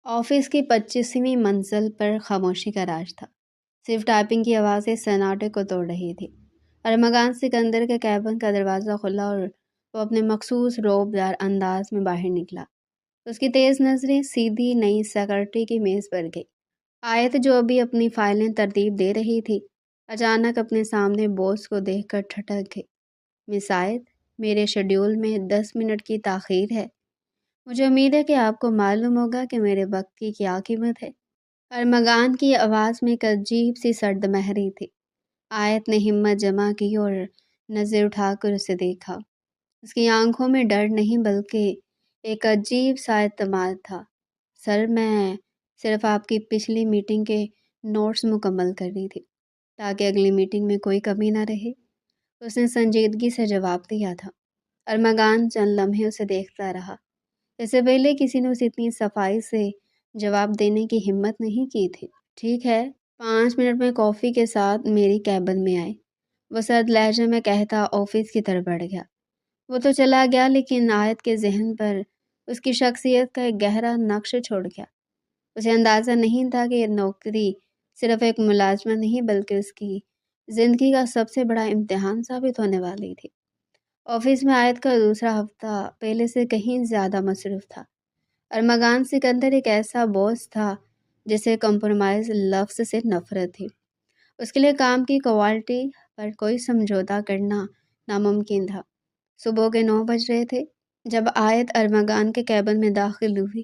Office کی 25ویں منزل پر خاموشی کا راج تھا۔ صرف ٹائپنگ کی آوازیں سناٹے کو توڑ رہی تھی۔ ارمغان سکندر کے کیبن کا دروازہ کھلا اور وہ اپنے مخصوص رعب دار انداز میں باہر نکلا۔ اس کی تیز نظریں سیدھی نئی سیکرٹری کی میز پر گئی۔ آیت جو ابھی اپنی فائلیں ترتیب دے رہی تھی، اچانک اپنے سامنے باس کو دیکھ کر ٹھٹک گئی۔ مس آیت، میرے شیڈول میں 10 منٹ کی تاخیر ہے۔ مجھے امید ہے کہ آپ کو معلوم ہوگا کہ میرے وقت کی کیا قیمت ہے۔ ارمغان کی آواز میں ایک عجیب سی سرد مہری تھی۔ آیت نے ہمت جمع کی اور نظر اٹھا کر اسے دیکھا۔ اس کی آنکھوں میں ڈر نہیں بلکہ ایک عجیب سا اعتماد تھا۔ سر، میں صرف آپ کی پچھلی میٹنگ کے نوٹس مکمل کر رہی تھی تاکہ اگلی میٹنگ میں کوئی کمی نہ رہے، اس نے سنجیدگی سے جواب دیا تھا۔ ارمغان چند لمحے اسے دیکھتا رہا۔ اس سے پہلے کسی نے اسے اتنی صفائی سے جواب دینے کی ہمت نہیں کی تھی۔ ٹھیک ہے، 5 منٹ میں کافی کے ساتھ میری کیبن میں آئے، وہ سرد لہجے میں کہتا آفس کی طرف بڑھ گیا۔ وہ تو چلا گیا لیکن آیت کے ذہن پر اس کی شخصیت کا ایک گہرا نقش چھوڑ گیا۔ اسے اندازہ نہیں تھا کہ یہ نوکری صرف ایک ملازمت نہیں بلکہ اس کی زندگی کا سب سے بڑا امتحان ثابت ہونے والی تھی۔ آفس میں آیت کا دوسرا ہفتہ پہلے سے کہیں زیادہ مصروف تھا۔ ارمغان سکندر ایک ایسا باس تھا جسے کمپرومائز لفظ سے نفرت تھی۔ اس کے لیے کام کی کوالٹی پر کوئی سمجھوتہ کرنا ناممکن تھا۔ صبح کے 9 بج رہے تھے جب آیت ارمغان کے کیبن میں داخل ہوئی۔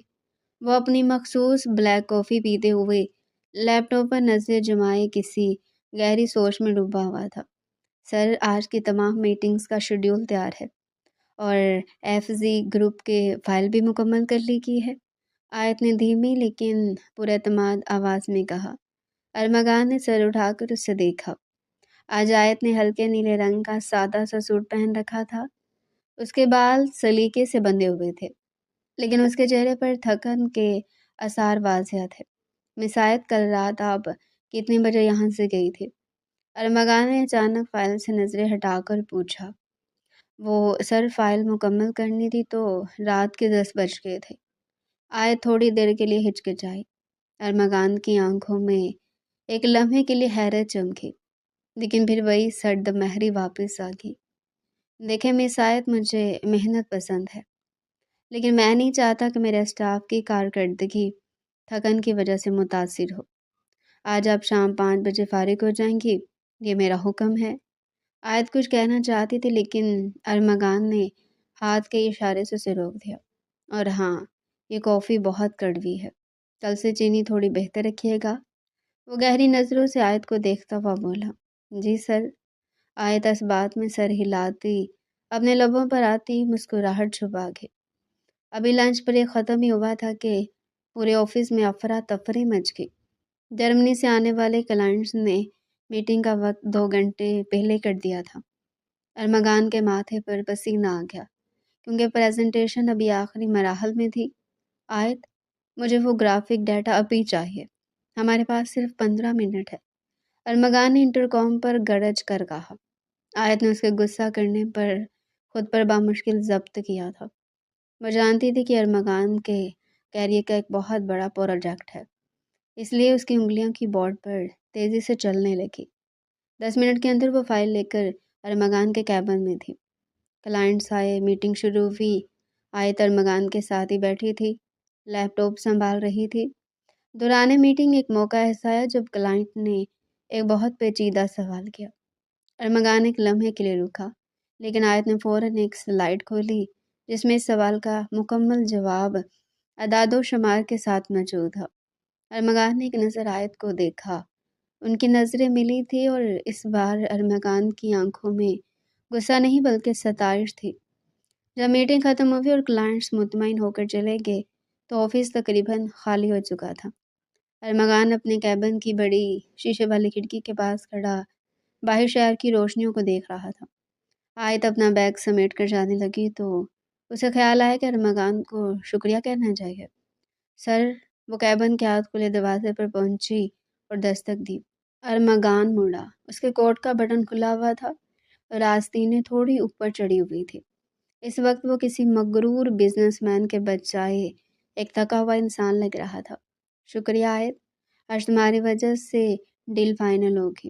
وہ اپنی مخصوص بلیک کافی پیتے ہوئے لیپ ٹاپ پر نظر جمائے کسی گہری سوچ میں ڈوبا ہوا تھا۔ سر، آج کی تمام میٹنگز کا شیڈول تیار ہے اور ایف زی گروپ کے فائل بھی مکمل کر لی کی ہے، آیت نے دھیمی لیکن پراعتماد آواز میں کہا۔ ارمغان نے سر اٹھا کر اسے دیکھا۔ آج آیت نے ہلکے نیلے رنگ کا سادہ سا سوٹ پہن رکھا تھا۔ اس کے بال سلیقے سے بندھے ہوئے تھے لیکن اس کے چہرے پر تھکن کے آثار واضح تھے۔ مس آیت، کل رات آپ کتنے بجے یہاں سے گئی تھی؟ ارمغان نے اچانک فائل سے نظریں ہٹا کر پوچھا۔ وہ سر، فائل مکمل کرنی تھی تو رات کے 10 بج گئے تھے۔ آیت تھوڑی دیر کے لیے ہچکچائی۔ ارمغان کی آنکھوں میں ایک لمحے کے لیے حیرت چمکی لیکن پھر وہی سرد مہری واپس آ گئی۔ دیکھیں مس آیت، مجھے محنت پسند ہے لیکن میں نہیں چاہتا کہ میرے اسٹاف کی کارکردگی تھکن کی وجہ سے متاثر ہو۔ آج آپ شام 5 بجے فارغ ہو جائیں گی، یہ میرا حکم ہے۔ آیت کچھ کہنا چاہتی تھی لیکن ارمغان نے ہاتھ کے اشارے سے اسے روک دیا۔ اور ہاں، یہ کافی بہت کڑوی ہے، کل سے چینی تھوڑی بہتر رکھیے گا۔ وہ گہری نظروں سے آیت کو دیکھتا ہوا بولا۔ جی سر۔ آیت اس بات میں سر ہلاتی اپنے لبوں پر آتی مسکراہٹ چھپا گئی۔ ابھی لنچ بریک ختم ہی ہوا تھا کہ پورے آفس میں افراتفری مچ گئی۔ جرمنی سے آنے والے کلائنٹس نے میٹنگ کا وقت 2 گھنٹے پہلے کر دیا تھا۔ ارمغان کے ماتھے پر پسینہ آ گیا کیونکہ پریزنٹیشن ابھی آخری مراحل میں تھی۔ آیت، مجھے وہ گرافک ڈیٹا ابھی چاہیے، ہمارے پاس صرف 15 منٹ ہے، ارمغان نے انٹرکام پر گرج کر کہا۔ آیت نے اس کے غصہ کرنے پر خود پر بامشکل ضبط کیا تھا۔ وہ جانتی تھی کہ ارمغان کے کیریئر کا ایک بہت بڑا پروجیکٹ ہے، اس لیے اس کی انگلیاں کی بورڈ پر تیزی سے چلنے لگی۔ 10 منٹ کے اندر وہ فائل لے کر ارمغان کے کیبن میں تھی۔ کلائنٹس آئے، میٹنگ شروع ہوئی۔ آیت ارمغان کے ساتھ ہی بیٹھی تھی، لیپ ٹاپ سنبھال رہی تھی۔ دوران میٹنگ ایک موقع ایسا آیا جب کلائنٹ نے ایک بہت پیچیدہ سوال کیا۔ ارمغان ایک لمحے کے لیے رکا لیکن آیت نے فوراً ایک سلائیڈ کھولی جس میں اس سوال کا مکمل جواب اعداد و شمار کے ساتھ موجود تھا۔ ارمغان نے ایک نظر آیت کو دیکھا، ان کی نظریں ملی تھی اور اس بار ارمغان کی آنکھوں میں غصہ نہیں بلکہ ستائش تھی۔ جب میٹنگ ختم ہوئی اور کلائنٹس مطمئن ہو کر چلے گئے تو آفس تقریباً خالی ہو چکا تھا۔ ارمغان اپنے کیبن کی بڑی شیشے والی کھڑکی کے پاس کھڑا باہر شہر کی روشنیوں کو دیکھ رہا تھا۔ آیت اپنا بیگ سمیٹ کر جانے لگی تو اسے خیال آیا کہ ارمغان کو شکریہ کہنا چاہیے۔ سر، وہ کیبن کے ہاتھ کھلے دروازے پر پہنچی اور دستک دی۔ ارمغان مڑا، اس کے کوٹ کا بٹن کھلا ہوا تھا اور آستینیں تھوڑی اوپر چڑھی ہوئی تھی۔ اس وقت وہ کسی مغرور بزنس مین کے بجائے ایک تھکا ہوا انسان لگ رہا تھا۔ شکریہ آیت، آج تمہاری وجہ سے ڈیل فائنل ہوگی۔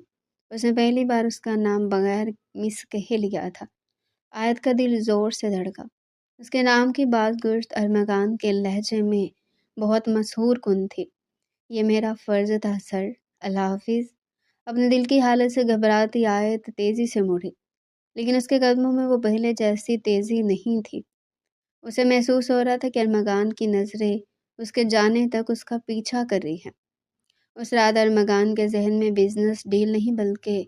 اس نے پہلی بار اس کا نام بغیر مس کہے لیا تھا۔ آیت کا دل زور سے دھڑکا۔ اس کے نام کی بات گشت ارمغان کے لہجے میں بہت مسحور کن تھی۔ یہ میرا فرض تھا سر، اللہ حافظ۔ اپنے دل کی حالت سے گھبراتی آیت تیزی سے مڑی، لیکن اس کے قدموں میں وہ پہلے جیسی تیزی نہیں تھی۔ اسے محسوس ہو رہا تھا کہ ارمغان کی نظریں اس کے جانے تک اس کا پیچھا کر رہی ہیں۔ اس رات ارمغان کے ذہن میں بزنس ڈیل نہیں بلکہ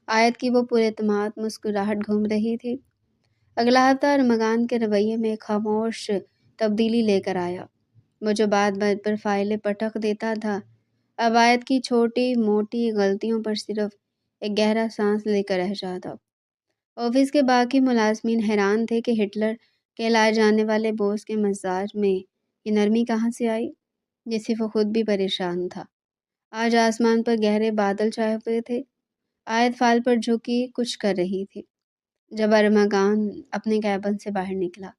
آیت کی وہ پراعتماد مسکراہٹ گھوم رہی تھی۔ اگلا ہفتہ ارمغان کے رویے میں ایک خاموش تبدیلی لے کر آیا۔ وہ جو بات بات پر فائلیں پٹک دیتا تھا، اب آیت کی چھوٹی موٹی غلطیوں پر صرف ایک گہرا سانس لے کر رہ جاتا۔ آفس کے باقی ملازمین حیران تھے کہ ہٹلر کہلائے جانے والے بوس کے مزاج میں یہ نرمی کہاں سے آئی، جس سے وہ خود بھی پریشان تھا۔ آج آسمان پر گہرے بادل چھائے ہوئے تھے۔ آیت فائل پر جھکی کچھ کر رہی تھی جب ارمغان اپنے کیبن سے باہر نکلا۔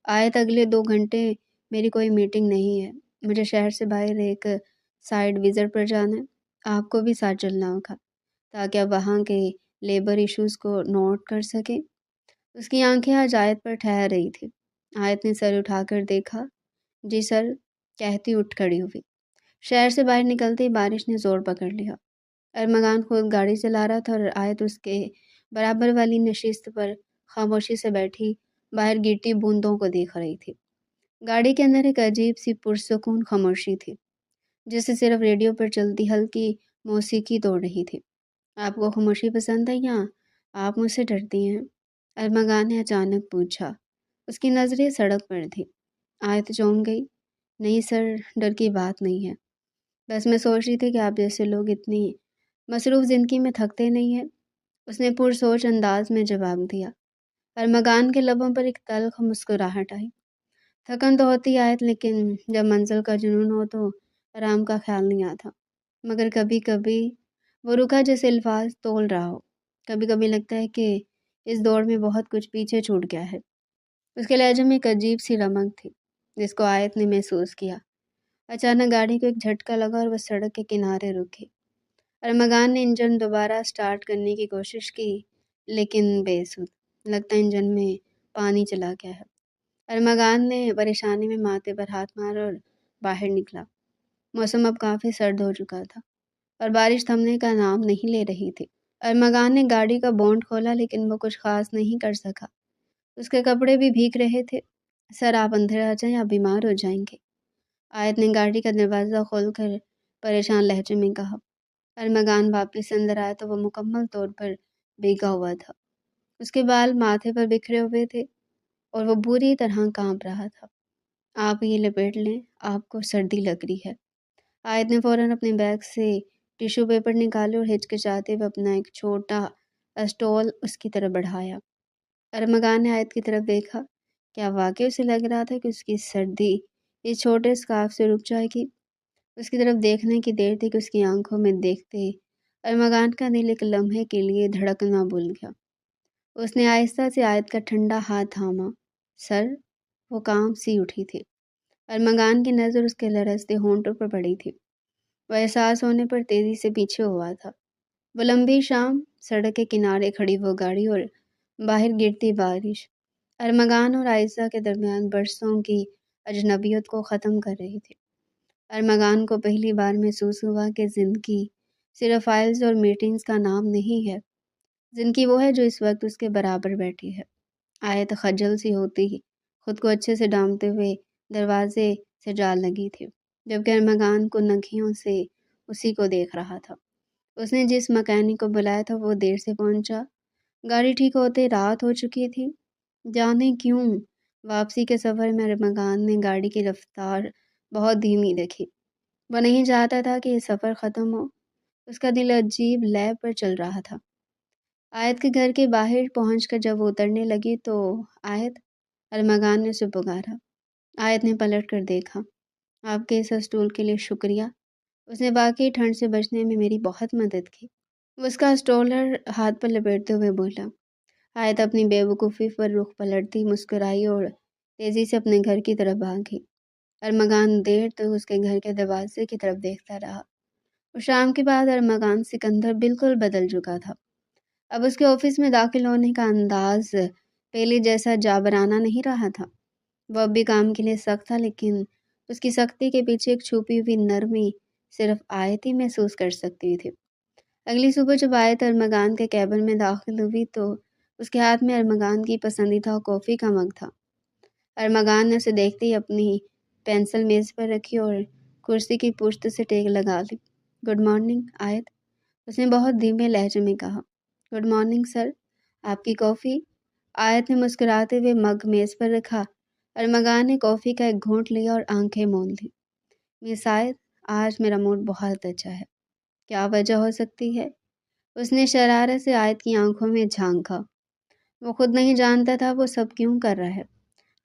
آیت، اگلے 2 گھنٹے میری کوئی میٹنگ نہیں ہے، مجھے شہر سے باہر ایک سائٹ وزٹ پر جانا ہے۔ آپ کو بھی ساتھ چلنا ہوگا تاکہ آپ وہاں کے لیبر ایشوز کو نوٹ کر سکیں۔ اس کی آنکھیں آج آیت پر ٹھہر رہی تھی۔ آیت نے سر اٹھا کر دیکھا۔ جی سر، کہتی اٹھ کھڑی ہوئی۔ شہر سے باہر نکلتے ہی بارش نے زور پکڑ لیا۔ ارمغان خود گاڑی چلا رہا تھا اور آیت اس کے برابر والی نشست پر خاموشی سے بیٹھی باہر گرتی بوندوں کو دیکھ رہی تھی۔ گاڑی کے اندر ایک عجیب سی پرسکون خاموشی تھی، جسے صرف ریڈیو پر چلتی ہلکی موسیقی توڑ رہی تھی۔ آپ کو خاموشی پسند ہے یا آپ مجھ سے ڈرتی ہیں؟ ارمغان نے اچانک پوچھا۔ اس کی نظریں سڑک پر تھی۔ آیت چونک گئی۔ نہیں سر، ڈر کی بات نہیں ہے، بس میں سوچ رہی تھی کہ آپ جیسے لوگ اتنی مصروف زندگی میں تھکتے نہیں ہیں۔ اس نے پرسوچ انداز میں جواب دیا۔ ارمغان کے لبوں پر ایک تلخ مسکراہٹ آئی۔ تھکن تو ہوتی آیت، لیکن جب منزل کا جنون ہو تو آرام کا خیال نہیں آتا۔ مگر کبھی کبھی وہ رکا جیسے الفاظ تول رہا ہو۔ کبھی کبھی لگتا ہے کہ اس دور میں بہت کچھ پیچھے چھوٹ گیا ہے۔ اس کے لہجے میں ایک عجیب سی رمق تھی جس کو آیت نے محسوس کیا۔ اچانک گاڑی کو ایک جھٹکا لگا اور وہ سڑک کے کنارے رکی۔ ارمغان نے انجن دوبارہ سٹارٹ کرنے کی کوشش کی، لیکن بے سود۔ لگتا ہے انجن میں پانی چلا گیا ہے۔ ارمغان نے پریشانی میں ماتھے پر ہاتھ مارا اور باہر نکلا۔ موسم اب کافی سرد ہو چکا تھا اور بارش تھمنے کا نام نہیں لے رہی تھی۔ ارمغان نے گاڑی کا بونٹ کھولا، لیکن وہ کچھ خاص نہیں کر سکا۔ اس کے کپڑے بھی بھیگ رہے تھے۔ سر، آپ اندر آ جائیں، آپ بیمار ہو جائیں گے، آیت نے گاڑی کا دروازہ کھول کر پریشان لہجے میں کہا۔ ارمغان واپس اندر آیا تو وہ مکمل طور پر بھیگا ہوا تھا۔ اس کے بال ماتھے پر بکھرے ہوئے تھے اور وہ بری طرح کانپ رہا تھا۔ آپ یہ لپیٹ لیں، آپ کو سردی لگ رہی ہے۔ آیت نے فوراً اپنے بیگ سے ٹیشو پیپر نکالے اور ہچکچاتے ہوئے اپنا ایک چھوٹا اسٹول اس کی طرف بڑھایا۔ ارمغان نے آیت کی طرف دیکھا۔ کیا واقعی اسے لگ رہا تھا کہ اس کی سردی اس چھوٹے اسکارف سے رک جائے گی؟ اس کی طرف دیکھنے کی دیر تھی کہ اس کی آنکھوں میں دیکھتے ارمغان کا دل ایک لمحے کے لیے دھڑکنا بھول گیا۔ اس نے آہستہ سے آیت کا ٹھنڈا ہاتھ تھاما۔ سر، وہ کام سی اٹھی تھی۔ ارمغان کی نظر اس کے لرزتے ہونٹوں پر پڑی تھی۔ وہ احساس ہونے پر تیزی سے پیچھے ہوا تھا۔ وہ لمبی شام، سڑک کے کنارے کھڑی وہ گاڑی اور باہر گرتی بارش ارمغان اور عائشہ کے درمیان برسوں کی اجنبیت کو ختم کر رہی تھی۔ ارمغان کو پہلی بار محسوس ہوا کہ زندگی صرف فائلز اور میٹنگز کا نام نہیں ہے۔ زندگی وہ ہے جو اس وقت اس کے برابر بیٹھی ہے۔ آیت خجل سی ہوتی ہی خود کو اچھے سے ڈانپتے ہوئے دروازے سے جا لگی تھی، جبکہ ارمغان کو نگہیوں سے اسی کو دیکھ رہا تھا۔ اس نے جس مکینک کو بلایا تھا وہ دیر سے پہنچا۔ گاڑی ٹھیک ہوتے رات ہو چکی تھی۔ جانے کیوں واپسی کے سفر میں ارمغان نے گاڑی کی رفتار بہت دھیمی رکھی۔ وہ نہیں چاہتا تھا کہ یہ سفر ختم ہو۔ اس کا دل عجیب لے پر چل رہا تھا۔ آیت کے گھر کے باہر پہنچ کر جب وہ اترنے لگی تو آیت، ارمغان نے اسے پکارا۔ آیت نے پلٹ کر دیکھا۔ آپ کے اس اسٹول کے لیے شکریہ، اس نے واقعی ٹھنڈ سے بچنے میں میری بہت مدد کی۔ وہ اس کا اسٹولر ہاتھ پر لپیٹتے ہوئے بولا۔ آیت اپنی بے وقوفی پر رخ پلٹتی مسکرائی اور تیزی سے اپنے گھر کی طرف بھاگی۔ ارمغان دیر تک اس کے گھر کے دروازے کی طرف دیکھتا رہا۔ اور شام کے بعد ارمغان سکندر بالکل بدل چکا تھا۔ اب اس کے آفس میں داخل ہونے کا انداز پہلے جیسا جابرانہ نہیں رہا تھا۔ وہ اب بھی کام کے لیے سخت تھا، لیکن اس کی سختی کے پیچھے ایک چھپی ہوئی نرمی صرف آیت ہی محسوس کر سکتی تھی۔ اگلی صبح جب آیت ارمغان کے کیبن میں داخل ہوئی تو اس کے ہاتھ میں ارمغان کی پسندیدہ کافی کا مگ تھا۔ ارمغان نے اسے دیکھتے ہی اپنی پینسل میز پر رکھی اور کرسی کی پشت سے ٹیک لگا لی۔ گڈ مارننگ آیت، اس نے بہت دھیمے لہجے میں کہا۔ گڈ مارننگ سر، آپ کی کافی؟ آیت نے مسکراتے ہوئے مگ میز پر رکھا۔ ارمغان نے کافی کا ایک گھونٹ لیا اور آنکھیں موند لی۔ مس آیت، آج میرا موڈ بہت اچھا ہے۔ کیا وجہ ہو سکتی ہے؟ اس نے شرارت سے آیت کی آنکھوں میں جھانکا۔ وہ خود نہیں جانتا تھا وہ سب کیوں کر رہا ہے۔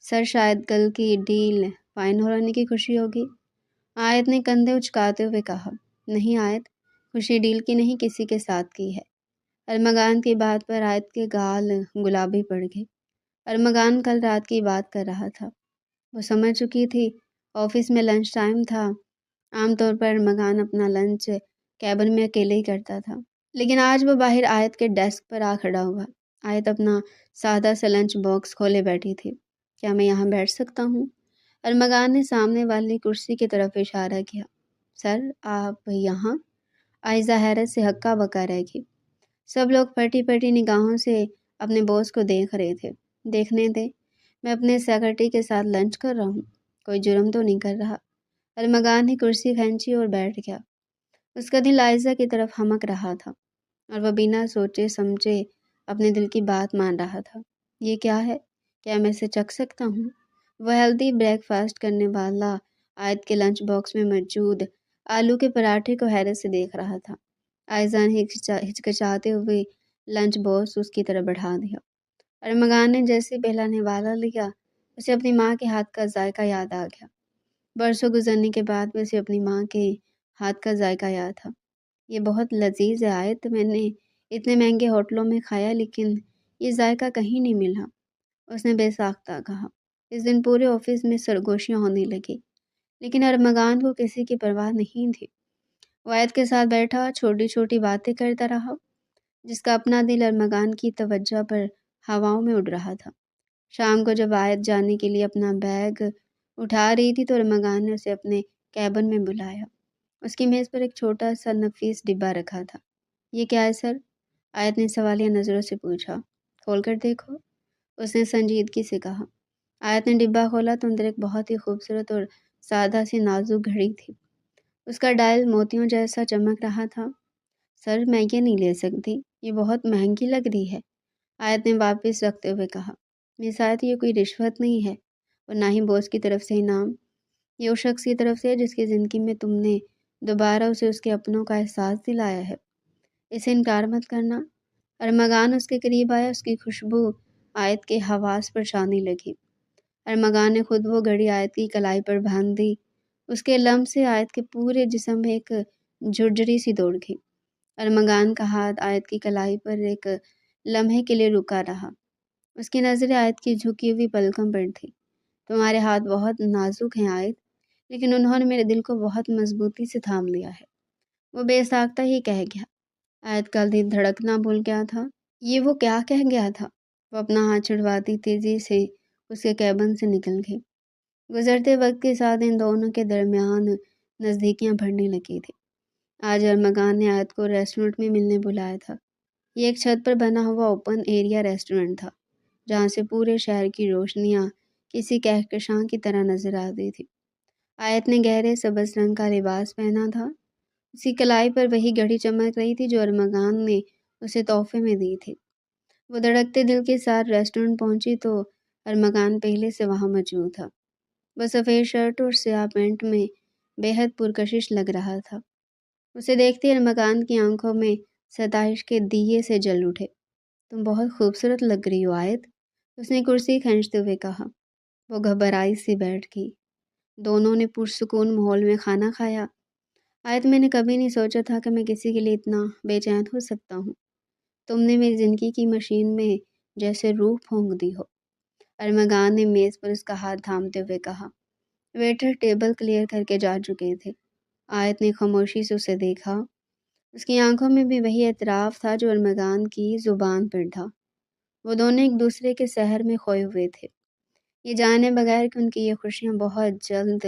سر، شاید کل کی ڈیل فائن ہونے کی خوشی ہوگی، آیت نے کندھے اچکاتے ہوئے کہا۔ نہیں آیت، خوشی ڈیل کی نہیں، کسی کے ساتھ کی ہے۔ ارمغان کی بات پر آیت کے گال گلابی پڑ گئے۔ ارمغان کل رات کی بات کر رہا تھا۔ وہ سمجھ چکی تھی۔ آفس میں لنچ ٹائم تھا۔ عام طور پر ارمغان اپنا لنچ کیبن میں اکیلے ہی کرتا تھا، لیکن آج وہ باہر آیت کے ڈیسک پر آ کھڑا ہوا۔ آیت اپنا سادہ سا لنچ باکس کھولے بیٹھی تھی۔ کیا میں یہاں بیٹھ سکتا ہوں؟ ارمغان نے سامنے والی کرسی کی طرف اشارہ کیا۔ سر، آپ یہاں؟ آئزہ حیرت سے ہکا بکا رہ گئی۔ سب لوگ پھٹی پھٹی نگاہوں سے اپنے باس کو دیکھ رہے تھے۔ دیکھنے دیں، میں اپنے سیکرٹری کے ساتھ لنچ کر رہا ہوں، کوئی جرم تو نہیں کر رہا۔ ارمغان نے کرسی کھینچی اور بیٹھ گیا۔ اس کا دل آئزہ کی طرف ہمک رہا تھا اور وہ بنا سوچے سمجھے اپنے دل کی بات مان رہا تھا۔ یہ کیا ہے؟ کیا میں اسے چکھ سکتا ہوں؟ وہ ہیلدی بریک فاسٹ کرنے والا آیت کے لنچ باکس میں موجود آلو کے پراٹھے کو حیرت سے دیکھ رہا تھا۔ آئزہ نے ہچکچاتے ہوئے لنچ باکس اس کی طرف بڑھا دیا۔ ارمغان نے جیسے پہلا نوالا لیا، اسے اپنی ماں کے ہاتھ کا ذائقہ یاد آ گیا۔ برسوں گزرنے کے بعد بھی اسے اپنی ماں کے ہاتھ کا ذائقہ یاد تھا۔ یہ بہت لذیذ ہے آیت، میں نے اتنے مہنگے ہوٹلوں میں کھایا لیکن یہ ذائقہ کہیں نہیں ملا، اس نے بے ساختہ کہا۔ اس دن پورے آفس میں سرگوشیاں ہونے لگی، لیکن ارمغان کو کسی کی پرواہ نہیں تھی۔ وہ آیت کے ساتھ بیٹھا چھوٹی چھوٹی باتیں کرتا رہا، جس کا اپنا دل ارمغان کی توجہ پر ہواؤں میں اڑ رہا تھا۔ شام کو جب آیت جانے کے لیے اپنا بیگ اٹھا رہی تھی تو ارمغان نے اسے اپنے کیبن میں بلایا۔ اس کی میز پر ایک چھوٹا سا نفیس ڈبہ رکھا تھا۔ یہ کیا ہے سر؟ آیت نے سوالیہ نظروں سے پوچھا۔ کھول کر دیکھو، اس نے سنجیدگی سے کہا۔ آیت نے ڈبہ کھولا تو اندر ایک بہت ہی خوبصورت اور سادہ سی نازک گھڑی تھی۔ اس کا ڈائل موتیوں جیسا چمک رہا تھا۔ سر، میں یہ نہیں لے سکتی، یہ بہت مہنگی لگ رہی ہے، آیت نے واپس رکھتے ہوئے کہا۔ مس آیت، یہ کوئی رشوت نہیں ہے اور نہ ہی باس کی طرف سے انعام، یہ اس شخص کی طرف سے ہے جس کی زندگی میں تم نے دوبارہ اسے اس کے اپنوں کا احساس دلایا ہے، اسے انکار مت کرنا۔ ارمغان اس کے قریب آیا، اس کی خوشبو آیت کے حواس پر چھانے لگی۔ ارمغان نے خود وہ گھڑی آیت کی کلائی پر باندھ دی۔ اس کے لمس سے آیت کے پورے جسم میں ایک جھرجھری سی دوڑ گئی۔ ارمغان کا ہاتھ آیت کی کلائی پر ایک لمحے کے لیے رکا رہا۔ اس کی نظریں آیت کی جھکی ہوئی پلکوں پر تھی۔ تمہارے ہاتھ بہت نازک ہیں آیت، لیکن انہوں نے میرے دل کو بہت مضبوطی سے تھام لیا ہے، وہ بے ساختہ ہی کہہ گیا۔ آیت کا دل دھڑکنا بھول گیا تھا۔ یہ وہ کیا کہہ گیا تھا؟ وہ اپنا ہاتھ چھڑواتی تیزی سے اس کے کیبن سے نکل گئی۔ گزرتے وقت کے ساتھ ان دونوں کے درمیان نزدیکیاں بڑھنے لگی تھی۔ آج ارمغان نے آیت کو ریسٹورنٹ میں ملنے بلایا تھا۔ یہ ایک چھت پر بنا ہوا اوپن ایریا ریسٹورنٹ تھا، جہاں سے پورے شہر کی روشنیاں کسی کہکشاں کی طرح نظر آتی تھی۔ آیت نے گہرے سبز رنگ کا لباس پہنا تھا۔ اس کی کلائی پر وہی گھڑی چمک رہی تھی جو ارمغان نے اسے تحفے میں دی تھی۔ وہ دھڑکتے دل کے ساتھ ریسٹورنٹ پہنچی تو ارمغان پہلے سے وہاں موجود تھا۔ وہ سفید شرٹ اور سیاہ پینٹ میں بے حد پرکشش لگ رہا تھا۔ اسے دیکھتے ارمغان کی آنکھوں میں ستائش کے دیے سے جل اٹھے۔ تم بہت خوبصورت لگ رہی ہو آیت، اس نے کرسی کھینچتے ہوئے کہا۔ وہ گھبرائی سی بیٹھ گئی۔ دونوں نے پرسکون ماحول میں کھانا کھایا۔ آیت، میں نے کبھی نہیں سوچا تھا کہ میں کسی کے لیے اتنا بے چین ہو سکتا ہوں۔ تم نے میری زندگی کی مشین میں جیسے روح پھونک دی ہو۔ ارمغان نے میز پر اس کا ہاتھ تھامتے ہوئے کہا۔ ویٹر ٹیبل کلیئر کر کے جا چکے تھے۔ آیت نے خاموشی سے اسے دیکھا۔ اس کی آنکھوں میں بھی وہی اعتراف تھا جو ارمغان کی زبان پر تھا۔ وہ دونوں ایک دوسرے کے سحر میں کھوئے ہوئے تھے، یہ جانے بغیر کہ ان کی یہ خوشیاں بہت جلد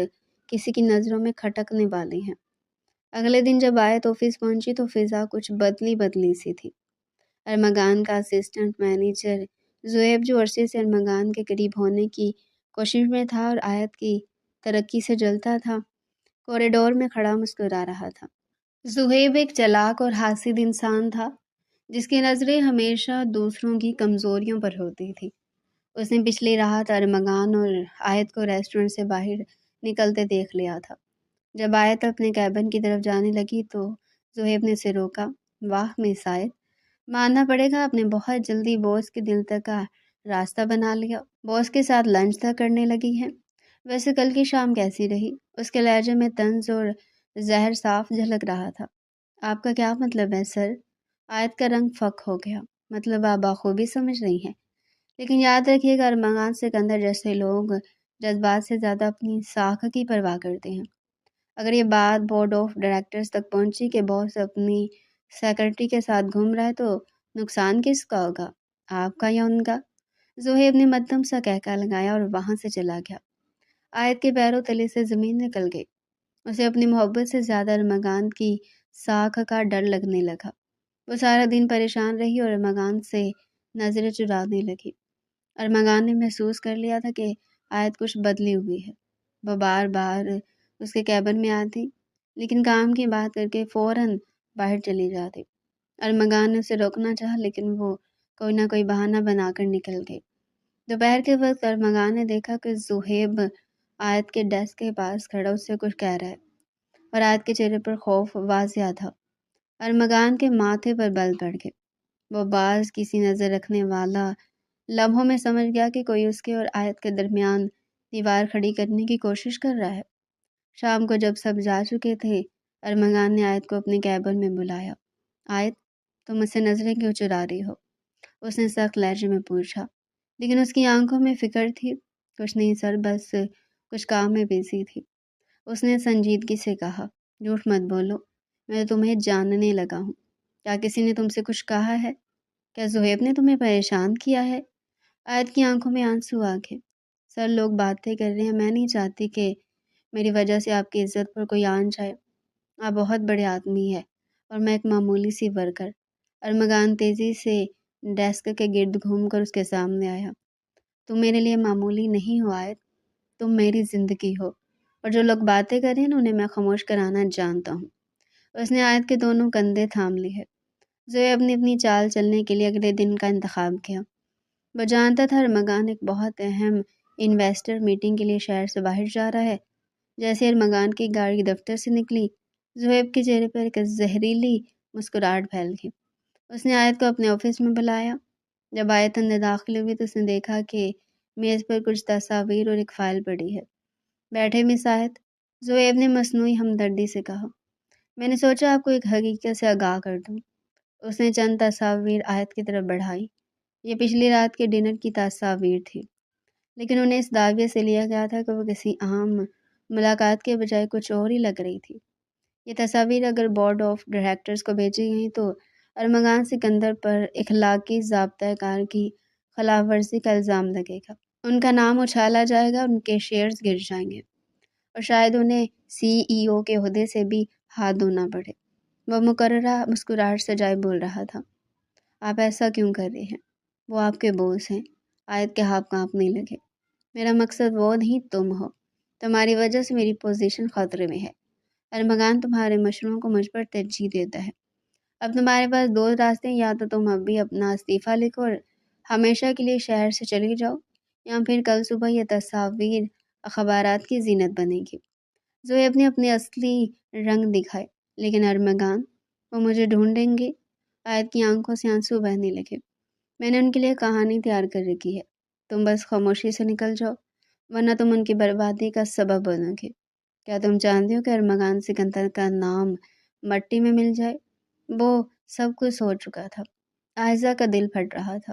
کسی کی نظروں میں کھٹکنے والی ہیں۔ اگلے دن جب آیت آفس پہنچی تو فضا کچھ بدلی سی تھی۔ ارمغان کا اسسٹنٹ مینیجر زہیب، جو عرصے سے ارمغان کے قریب ہونے کی کوشش میں تھا اور آیت کی ترقی سے جلتا تھا، کوریڈور میں کھڑا مسکرا رہا تھا۔ زہیب ایک چالاک اور حاسد انسان تھا جس کی نظریں ہمیشہ دوسروں کی کمزوریوں پر ہوتی تھی۔ اس نے پچھلی رات ارمغان اور آیت کو ریسٹورنٹ سے باہر نکلتے دیکھ لیا تھا۔ جب آیت اپنے کیبن کی طرف جانے لگی تو زہیب نے اسے روکا۔ واہ مس آیت، ماننا پڑے گا آپ نے بہت جلدی باس کے دل تک کا راستہ بنا لیا، باس کے ساتھ لنچ تک کرنے لگی ہیں۔ ویسے کل کی شام کیسی رہی؟ اس کے لہجے میں طنز اور زہر صاف جھلک رہا تھا۔ آپ کا کیا مطلب ہے سر؟ آیت کا رنگ فک ہو گیا۔ مطلب آپ بخوبی سمجھ رہی ہیں، لیکن یاد رکھیے گا ارمغان سکندر جیسے لوگ جذبات سے زیادہ اپنی ساکھ کی پرواہ کرتے ہیں۔ اگر یہ بات بورڈ آف ڈائریکٹرز تک پہنچی کہ باس اپنی سیکرٹری کے ساتھ گھوم رہا ہے تو نقصان کس کا ہوگا، آپ کا یا ان کا؟ زہیب نے مدھم سا کہکا لگایا اور وہاں سے چلا گیا۔ آیت کے پیروں تلے سے زمین نکل گئی۔ اسے اپنی محبت سے زیادہ ارمغان کی ساکھ کا ڈر لگنے لگا۔ وہ سارا دن پریشان رہی اور ارمغان سے نظریں چرانے لگی۔ ارمغان نے محسوس کر لیا تھا کہ آیت کچھ بدلی ہوئی ہے۔ وہ بار بار اس کے کیبن میں آتی، لیکن کام کی بات کر کے فوراً باہر چلی جاتی۔ ارمغان نے اسے روکنا چاہا لیکن وہ کوئی نہ کوئی بہانہ بنا کر نکل گئی۔ دوپہر کے وقت ارمغان نے دیکھا کہ زہیب آیت کے ڈیسک کے پاس کھڑا اس سے کچھ کہہ رہا ہے، اور آیت کے چہرے پر خوف واضح تھا۔ ارمغان کے ماتھے پر بل پڑ گئے۔ وہ باز کسی نظر رکھنے والا لمحوں میں سمجھ گیا کہ کوئی اس کے اور آیت کے درمیان دیوار کھڑی کرنے کی کوشش کر رہا ہے۔ شام کو جب سب جا چکے تھے، ارمغان نے آیت کو اپنے کیبن میں بلایا۔ آیت، تم مجھ سے نظریں کیوں چرا رہی ہو؟ اس نے سخت لہجے میں پوچھا، لیکن اس کی آنکھوں میں فکر تھی۔ کچھ نہیں سر، بس کچھ کام میں بزی تھی، اس نے سنجیدگی سے کہا۔ جھوٹ مت بولو، میں تمہیں جاننے لگا ہوں۔ کیا کسی نے تم سے کچھ کہا ہے؟ کیا زہیب نے تمہیں پریشان کیا ہے؟ آیت کی آنکھوں میں آنسو آ گئے۔ سر، لوگ باتیں کر رہے ہیں، میں نہیں چاہتی کہ میری وجہ سے آپ کی عزت پر کوئی آن جائے۔ آپ بہت بڑے آدمی ہیں اور میں ایک معمولی سی ورکر۔ ارمغان تیزی سے ڈیسک کے گرد گھوم کر اس کے سامنے آیا۔ تم میرے لیے معمولی نہیں ہو آیت، تم میری زندگی ہو، اور جو لوگ باتیں کر رہے ہیں انہیں میں خاموش کرانا جانتا ہوں۔ اس نے آیت کے دونوں کندھے تھام لیے۔ زہیب نے اپنی چال چلنے کے لیے اگلے دن کا انتخاب کیا۔ وہ جانتا تھا ارمغان ایک بہت اہم انویسٹر میٹنگ کے لیے شہر سے باہر جا رہا ہے۔ جیسے ارمغان کی گاڑی دفتر سے نکلی، زہیب کے چہرے پر ایک زہریلی مسکراہٹ پھیل گئی۔ اس نے آیت کو اپنے آفس میں بلایا۔ جب آیت اندر داخل ہوئی تو اس نے دیکھا کہ میز پر کچھ تصاویر اور ایک فائل پڑی ہے۔ بیٹھے مس آیت، زہیب نے مصنوعی ہمدردی سے کہا۔ میں نے سوچا آپ کو ایک حقیقت سے آگاہ کر دوں۔ اس نے چند تصاویر آیت کی طرف بڑھائی۔ یہ پچھلی رات کے ڈنر کی تصاویر تھی، لیکن انہیں اس دعوے سے لیا گیا تھا کہ وہ کسی عام ملاقات کے بجائے کچھ اور ہی لگ رہی تھی۔ یہ تصاویر اگر بورڈ آف ڈائریکٹرز کو بھیجی گئیں تو ارمغان سکندر پر اخلاقی ضابطۂ کار کی خلاف ورزی کا الزام لگے گا۔ ان کا نام اچھالا جائے گا، ان کے شیئرز گر جائیں گے، اور شاید انہیں CEO کے عہدے سے بھی ہاتھ دھونا پڑے۔ وہ مکررہ مسکراہٹ سجائے بول رہا تھا۔ آپ ایسا کیوں کر رہے ہیں؟ وہ آپ کے بوس ہیں۔ آیت کے ہاتھ کانپنے لگے۔ میرا مقصد وہ نہیں تم ہو، تمہاری وجہ سے میری پوزیشن خطرے میں ہے۔ ارمغان تمہارے مشوروں کو مجھ پر ترجیح دیتا ہے۔ اب تمہارے پاس دو راستے ہیں، یا تو تم اب بھی اپنا استعفیٰ لکھو اور ہمیشہ کے لیے شہر سے چلی جاؤ، یا پھر کل صبح یہ تصاویر اخبارات کی زینت بنے گی۔ زہیب نے اپنے اصلی رنگ دکھائے۔ لیکن ارمغان، وہ مجھے ڈھونڈیں گے؟ آیت کی آنکھوں سے آنسو بہنے لگے۔ میں نے ان کے لیے کہانی تیار کر رکھی ہے، تم بس خاموشی سے نکل جاؤ، ورنہ تم ان کی بربادی کا سبب بنو گے۔ کیا تم جانتے ہو کہ ارمغان سکندر کا نام مٹی میں مل جائے؟ وہ سب کچھ ہو چکا تھا۔ عائزہ کا دل پھٹ رہا تھا۔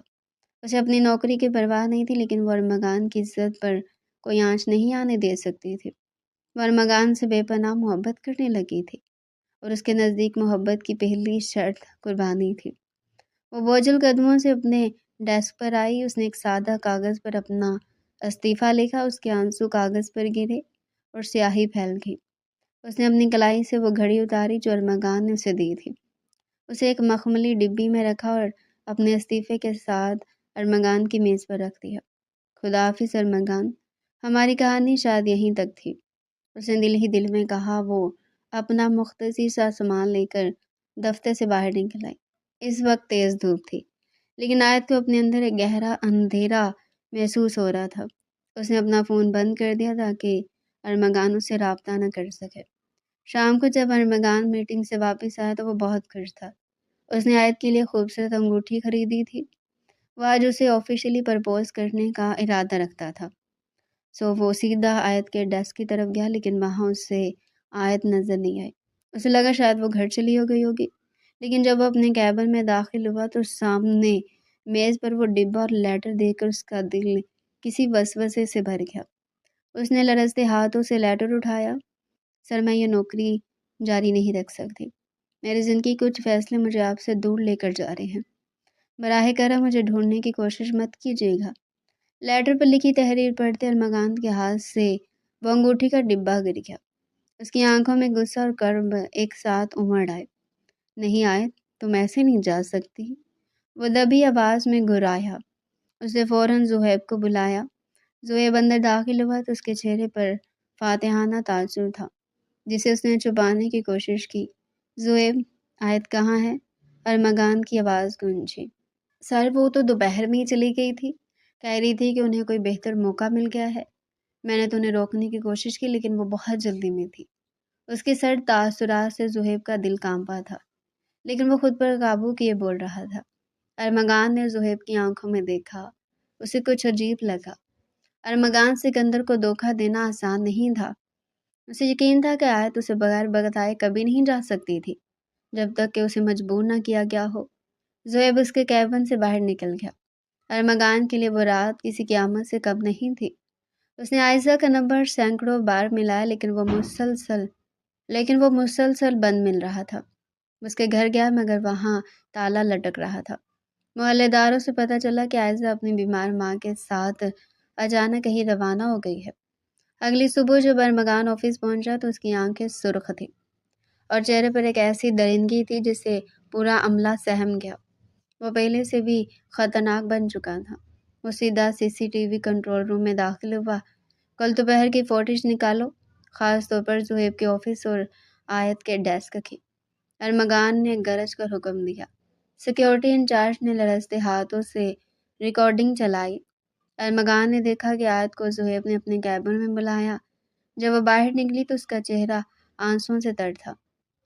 اسے اپنی نوکری کی پرواہ نہیں تھی، لیکن وہ ارمغان کی عزت پر کوئی آنچ نہیں آنے دے سکتی تھی۔ وہ ارمغان سے بے پناہ محبت کرنے لگی تھی اور اس کے نزدیک محبت کی پہلی شرط قربانی تھی۔ وہ بوجھل قدموں سے اپنے ڈیسک پر آئی، اس نے ایک سادہ کاغذ پر اپنا استعفیٰ لکھا، اس کے آنسو کاغذ پر گرے اور سیاہی پھیل گئی۔ اس نے اپنی کلائی سے وہ گھڑی اتاری جو ارمغان نے اسے دی تھی، اسے ایک مخملی ڈبی میں رکھا اور اپنے استعفے کے ساتھ ارمغان کی میز پر رکھ دیا۔ خدا حافظ ارمغان، ہماری کہانی شاید یہیں تک تھی، اس نے دل ہی دل میں کہا۔ وہ اپنا مختصر سا سامان لے کر دفتر سے باہر نکل آئی۔ اس وقت تیز دھوپ تھی، لیکن آیت کو اپنے اندر ایک گہرا اندھیرا محسوس ہو رہا تھا۔ اس نے اپنا فون بند کر دیا تاکہ ارمغان اس سے رابطہ نہ کر سکے۔ شام کو جب ارمغان میٹنگ سے واپس آیا تو وہ بہت خوش تھا۔ اس نے آیت کے لیے خوبصورت انگوٹھی خریدی تھی۔ وہ آج اسے آفیشلی پرپوز کرنے کا ارادہ رکھتا تھا۔ وہ سیدھا آیت کے ڈیسک کی طرف گیا، لیکن وہاں اسے آیت نظر نہیں آئی۔ اسے لگا شاید وہ گھر چلی ہو گئی ہوگی، لیکن جب وہ اپنے کیبن میں داخل ہوا تو سامنے میز پر وہ ڈبہ اور لیٹر دیکھ کر اس کا دل کسی وسوسے سے بھر گیا۔ اس نے لرزتے ہاتھوں سے لیٹر اٹھایا۔ سر، میں یہ نوکری جاری نہیں رکھ سکتی۔ میری زندگی کچھ فیصلے مجھے آپ سے دور لے کر جا رہے ہیں۔ براہ کرم مجھے ڈھونڈنے کی کوشش مت کیجیے گا۔ لیٹر پر لکھی تحریر پڑھتے ارمغان کے ہاتھ سے وہ انگوٹھی کا ڈبہ گر گیا۔ اس کی آنکھوں میں غصہ اور کرب ایک ساتھ امڑ آئے۔ نہیں آئے، تم ایسے نہیں جا سکتی، وہ دبی آواز میں گرایا۔ اس نے فوراً زہیب کو بلایا۔ زہیب اندر داخل ہوا تو اس کے چہرے پر فاتحانہ تاثر تھا، جسے اس نے چھپانے کی کوشش کی۔ زہیب، آیت کہاں ہے؟ ارمغان کی آواز گونجی۔ سر، وہ تو دوپہر میں ہی چلی گئی تھی، کہہ رہی تھی کہ انہیں کوئی بہتر موقع مل گیا ہے۔ میں نے تو انہیں روکنے کی کوشش کی، لیکن وہ بہت جلدی میں تھی۔ اس کے سرد تاثرات سے زہیب کا دل کانپا تھا، لیکن وہ خود پر قابو کیے بول رہا تھا۔ ارمغان نے زہیب کی آنکھوں میں دیکھا، اسے کچھ عجیب لگا۔ ارمغان سکندر کو دھوکہ دینا آسان نہیں تھا۔ اسے یقین تھا کہ آیت اسے بغیر بتائے کبھی نہیں جا سکتی تھی، جب تک کہ اسے مجبور نہ کیا گیا ہو۔ زہیب اس کے کیبن سے باہر نکل گیا۔ ارمغان کے لیے وہ رات کسی قیامت سے کم نہیں تھی۔ اس نے عائشہ کا نمبر سینکڑوں بار ملایا، لیکن وہ مسلسل بند مل رہا تھا۔ اس کے گھر گیا، مگر وہاں تالا لٹک رہا تھا۔ محلے داروں سے پتہ چلا کہ عائشہ اپنی بیمار ماں کے ساتھ اچانک کہیں روانہ ہو گئی ہے۔ اگلی صبح جب ارمغان آفس پہنچا تو اس کی آنکھیں سرخ تھیں اور چہرے پر ایک ایسی درندگی تھی جسے پورا عملہ سہم گیا۔ وہ پہلے سے بھی خطرناک بن چکا تھا۔ وہ سیدھا CCTV کنٹرول روم میں داخل ہوا۔ کل دوپہر کی فوٹیج نکالو، خاص طور پر زہیب کے آفس اور آیت کے ڈیسک کی۔ ارمغان نے گرج کر حکم دیا۔ سیکیورٹی انچارج نے لرزتے ہاتھوں سے ریکارڈنگ چلائی۔ ارمغان نے دیکھا کہ آیت کو زہیب نے اپنے کیبن میں بلایا۔ جب وہ باہر نکلی تو اس کا چہرہ آنسوؤں سے تر تھا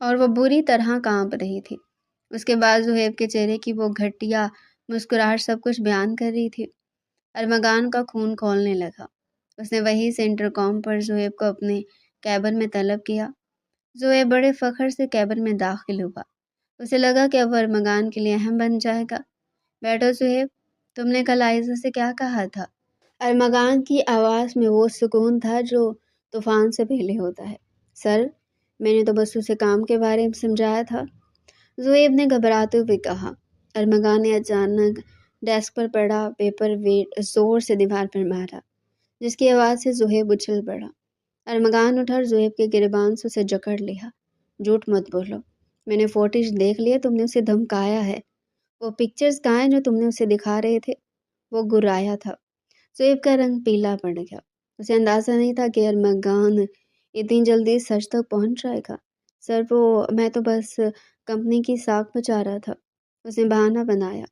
اور وہ بری طرح کانپ رہی تھی۔ اس کے بعد زہیب کے چہرے کی وہ گھٹیا مسکراہٹ سب کچھ بیان کر رہی تھی۔ ارمغان کا خون کھولنے لگا۔ اس نے وہیں سے انٹرکام پر زہیب کو اپنے کیبن میں طلب کیا۔ زہیب بڑے فخر سے کیبن میں داخل ہوا۔ اسے لگا کہ اب ارمغان کے لیے اہم بن جائے گا۔ بیٹھو زہیب، تم نے کل عائشہ سے کیا کہا تھا؟ ارمغان کی آواز میں وہ سکون تھا جو طوفان سے پہلے ہوتا ہے۔ سر، میں نے تو بس اسے کام کے بارے میں سمجھایا تھا، زہیب نے گھبراتے ہوئے کہا۔ ارمغان نے اچانک ڈیسک پر پڑا پیپر ویٹ زور سے دیوار پر مارا، جس کی آواز سے زہیب اچھل پڑا۔ ارمغان اٹھا اور زہیب کے گریبان سے اسے جکڑ لیا۔ جھوٹ مت بولو، میں نے فوٹیج دیکھ لیا، تم نے اسے دھمکایا ہے۔ وہ پکچرز کہاں ہیں جو تم نے اسے دکھا رہے تھے؟ وہ گرایا تھا۔ زہیب کا رنگ پیلا پڑ گیا۔ اسے اندازہ نہیں تھا کہ ارمغان اتنی جلدی سچ تک پہنچ جائے گا۔ سر، میں تو بس کمپنی کی ساکھ بچا رہا تھا، اس نے بہانہ بنایا۔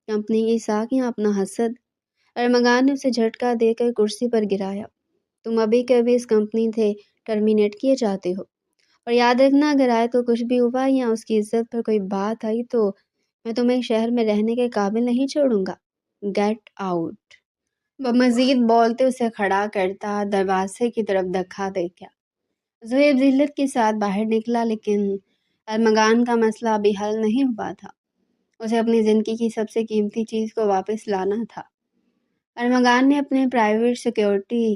کمپنی کی ساکھ یا اپنا حسد؟ ارمغان نے اسے جھٹکا دے کر کرسی پر گرایا۔ تم ابھی کے ابھی اس کمپنی سے ٹرمینیٹ کیے جاتے ہو، اور یاد رکھنا اگر آیت کو کچھ بھی ہوا یا اس کی عزت پر کوئی بات آئی تو میں تمہیں شہر میں رہنے کے قابل نہیں چھوڑوں گا۔ Get out. وہ مزید بولتے اسے کھڑا کرتا دروازے کی طرف دھکا دے گیا۔ زہیب ذلت کے ساتھ باہر نکلا، لیکن ارمغان کا مسئلہ ابھی حل نہیں ہوا تھا۔ اسے اپنی زندگی کی سب سے قیمتی چیز کو واپس لانا تھا۔ ارمغان نے اپنے پرائیویٹ سیکیورٹی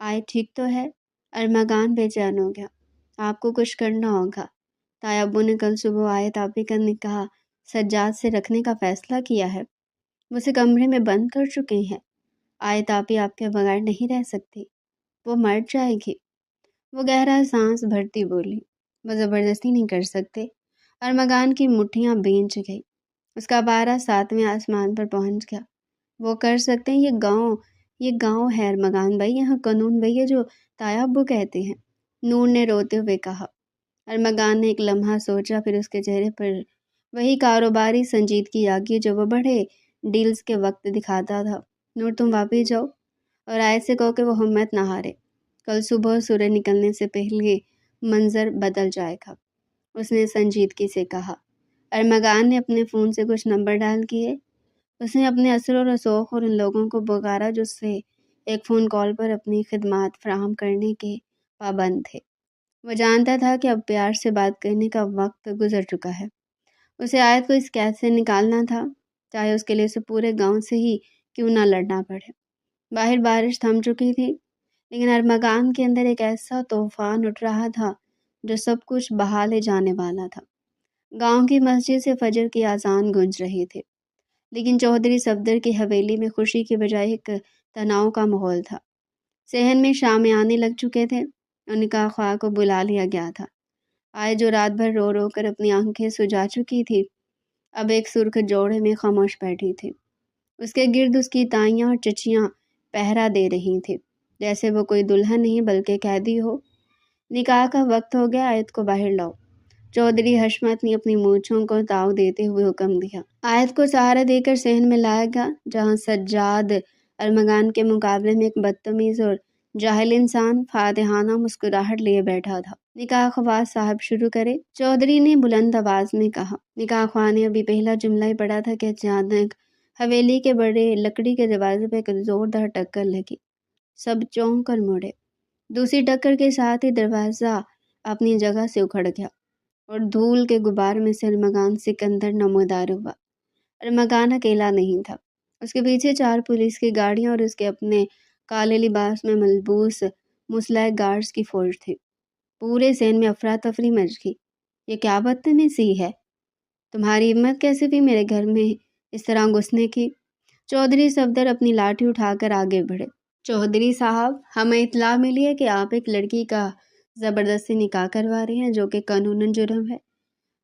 آیت ٹھیک تو ہے؟ ارمغان بے چین ہو گیا۔ آپ کو کچھ کرنا ہوگا۔ تایا ابو نے کل صبح آیت آپی کا نکاح سجاد سے رکھنے کا فیصلہ کیا ہے۔ وہ اسے کمرے میں بند کر چکے ہیں۔ آیت آپی آپ کے بغیر نہیں رہ سکتی، وہ مر جائے گی۔ وہ گہرا سانس بھرتی بولی، وہ زبردستی نہیں کر سکتے۔ ارمغان کی مٹھیاں بھیج گئی، اس کا پارا 7ویں آسمان پر پہنچ گیا۔ وہ کر سکتے ہیں، یہ گاؤں ہے ارمغان بھائی، یہاں قانون وہی ہے جو تایا ابو کہتے ہیں، نور نے روتے ہوئے کہا۔ ارمغان نے ایک لمحہ سوچا، پھر اس کے چہرے پر وہی کاروباری سنجیدگی آ گئی جو وہ بڑے ڈیلز کے وقت دکھاتا تھا۔ نور تم واپس جاؤ اور آیت سے کہو کہ وہ ہمت نہ ہارے، کل صبح سورج نکلنے سے پہلے منظر بدل جائے گا، اس نے سنجیدگی سے کہا۔ ارمغان نے اپنے فون سے کچھ نمبر ڈال کیے۔ اس نے اپنے اثر و رسوخ اور ان لوگوں کو پکارا جو سے ایک فون کال پر اپنی خدمات فراہم کرنے کے پابند تھے۔ وہ جانتا تھا کہ اب پیار سے بات کرنے کا وقت گزر چکا ہے۔ اسے آیت کو اس قید سے نکالنا تھا، چاہے اس کے لیے اسے پورے گاؤں سے ہی کیوں نہ لڑنا پڑے۔ باہر بارش تھم چکی تھی، لیکن ارمغان کے اندر ایک ایسا طوفان اٹھ رہا تھا جو سب کچھ بہا لے جانے والا تھا۔ گاؤں کی مسجد سے فجر کی اذان گونج رہی تھی، لیکن چودھری صفدر کی حویلی میں خوشی کے بجائے ایک تناؤ کا ماحول تھا۔ صحن میں شامے آنے لگ چکے تھے اور نکاح خواہ کو بلا لیا گیا تھا۔ آئے جو رات بھر رو رو کر اپنی آنکھیں سجا چکی تھی، اب ایک سرخ جوڑے میں خاموش بیٹھی تھی۔ اس کے گرد اس کی تائیاں اور چچیاں پہرا دے رہی تھیں، جیسے وہ کوئی دلہن نہیں بلکہ قیدی ہو۔ نکاح کا وقت ہو گیا، آیت کو باہر لاؤ، چودھری حشمت نے اپنی مونچھوں کو تاؤ دیتے ہوئے حکم دیا۔ آیت کو سہارا دے کر صحن میں لایا گیا، جہاں سجاد ارمغان کے مقابلے میں ایک بدتمیز اور جاہل انسان فاتحانہ مسکراہٹ لیے بیٹھا تھا۔ نکاح خواہ صاحب شروع کرے، چودھری نے بلند آواز میں کہا۔ نکاح خواہ نے ابھی پہلا جملہ ہی پڑھا تھا کہ اچانک حویلی کے بڑے لکڑی کے دروازے پہ ایک زوردار ٹکر لگی۔ سب چونک کر مڑے۔ دوسری ٹکر کے ساتھ ہی دروازہ اپنی جگہ سے اکھڑ گیا اور دھول کے غبار میں سے ارمغان سکندر نمودار ہوا۔ ارمغان اکیلا نہیں تھا، اس کے پیچھے 4 پولیس کی گاڑیاں اور اس کے اپنے کالے لباس میں ملبوس مسلح گارڈز کی فوج تھی۔ پورے صحن میں افراتفری مچ گئی۔ یہ کیا بدتمیزی ہے؟ تمہاری ہمت کیسے بھی میرے گھر میں اس طرح گھسنے کی؟ چودھری صفدر اپنی لاٹھی اٹھا کر آگے بڑھے۔ چودھری صاحب، ہمیں اطلاع ملی ہے کہ آپ ایک لڑکی کا زبردستی نکاح کروا رہے ہیں، جو کہ قانوناً جرم ہے۔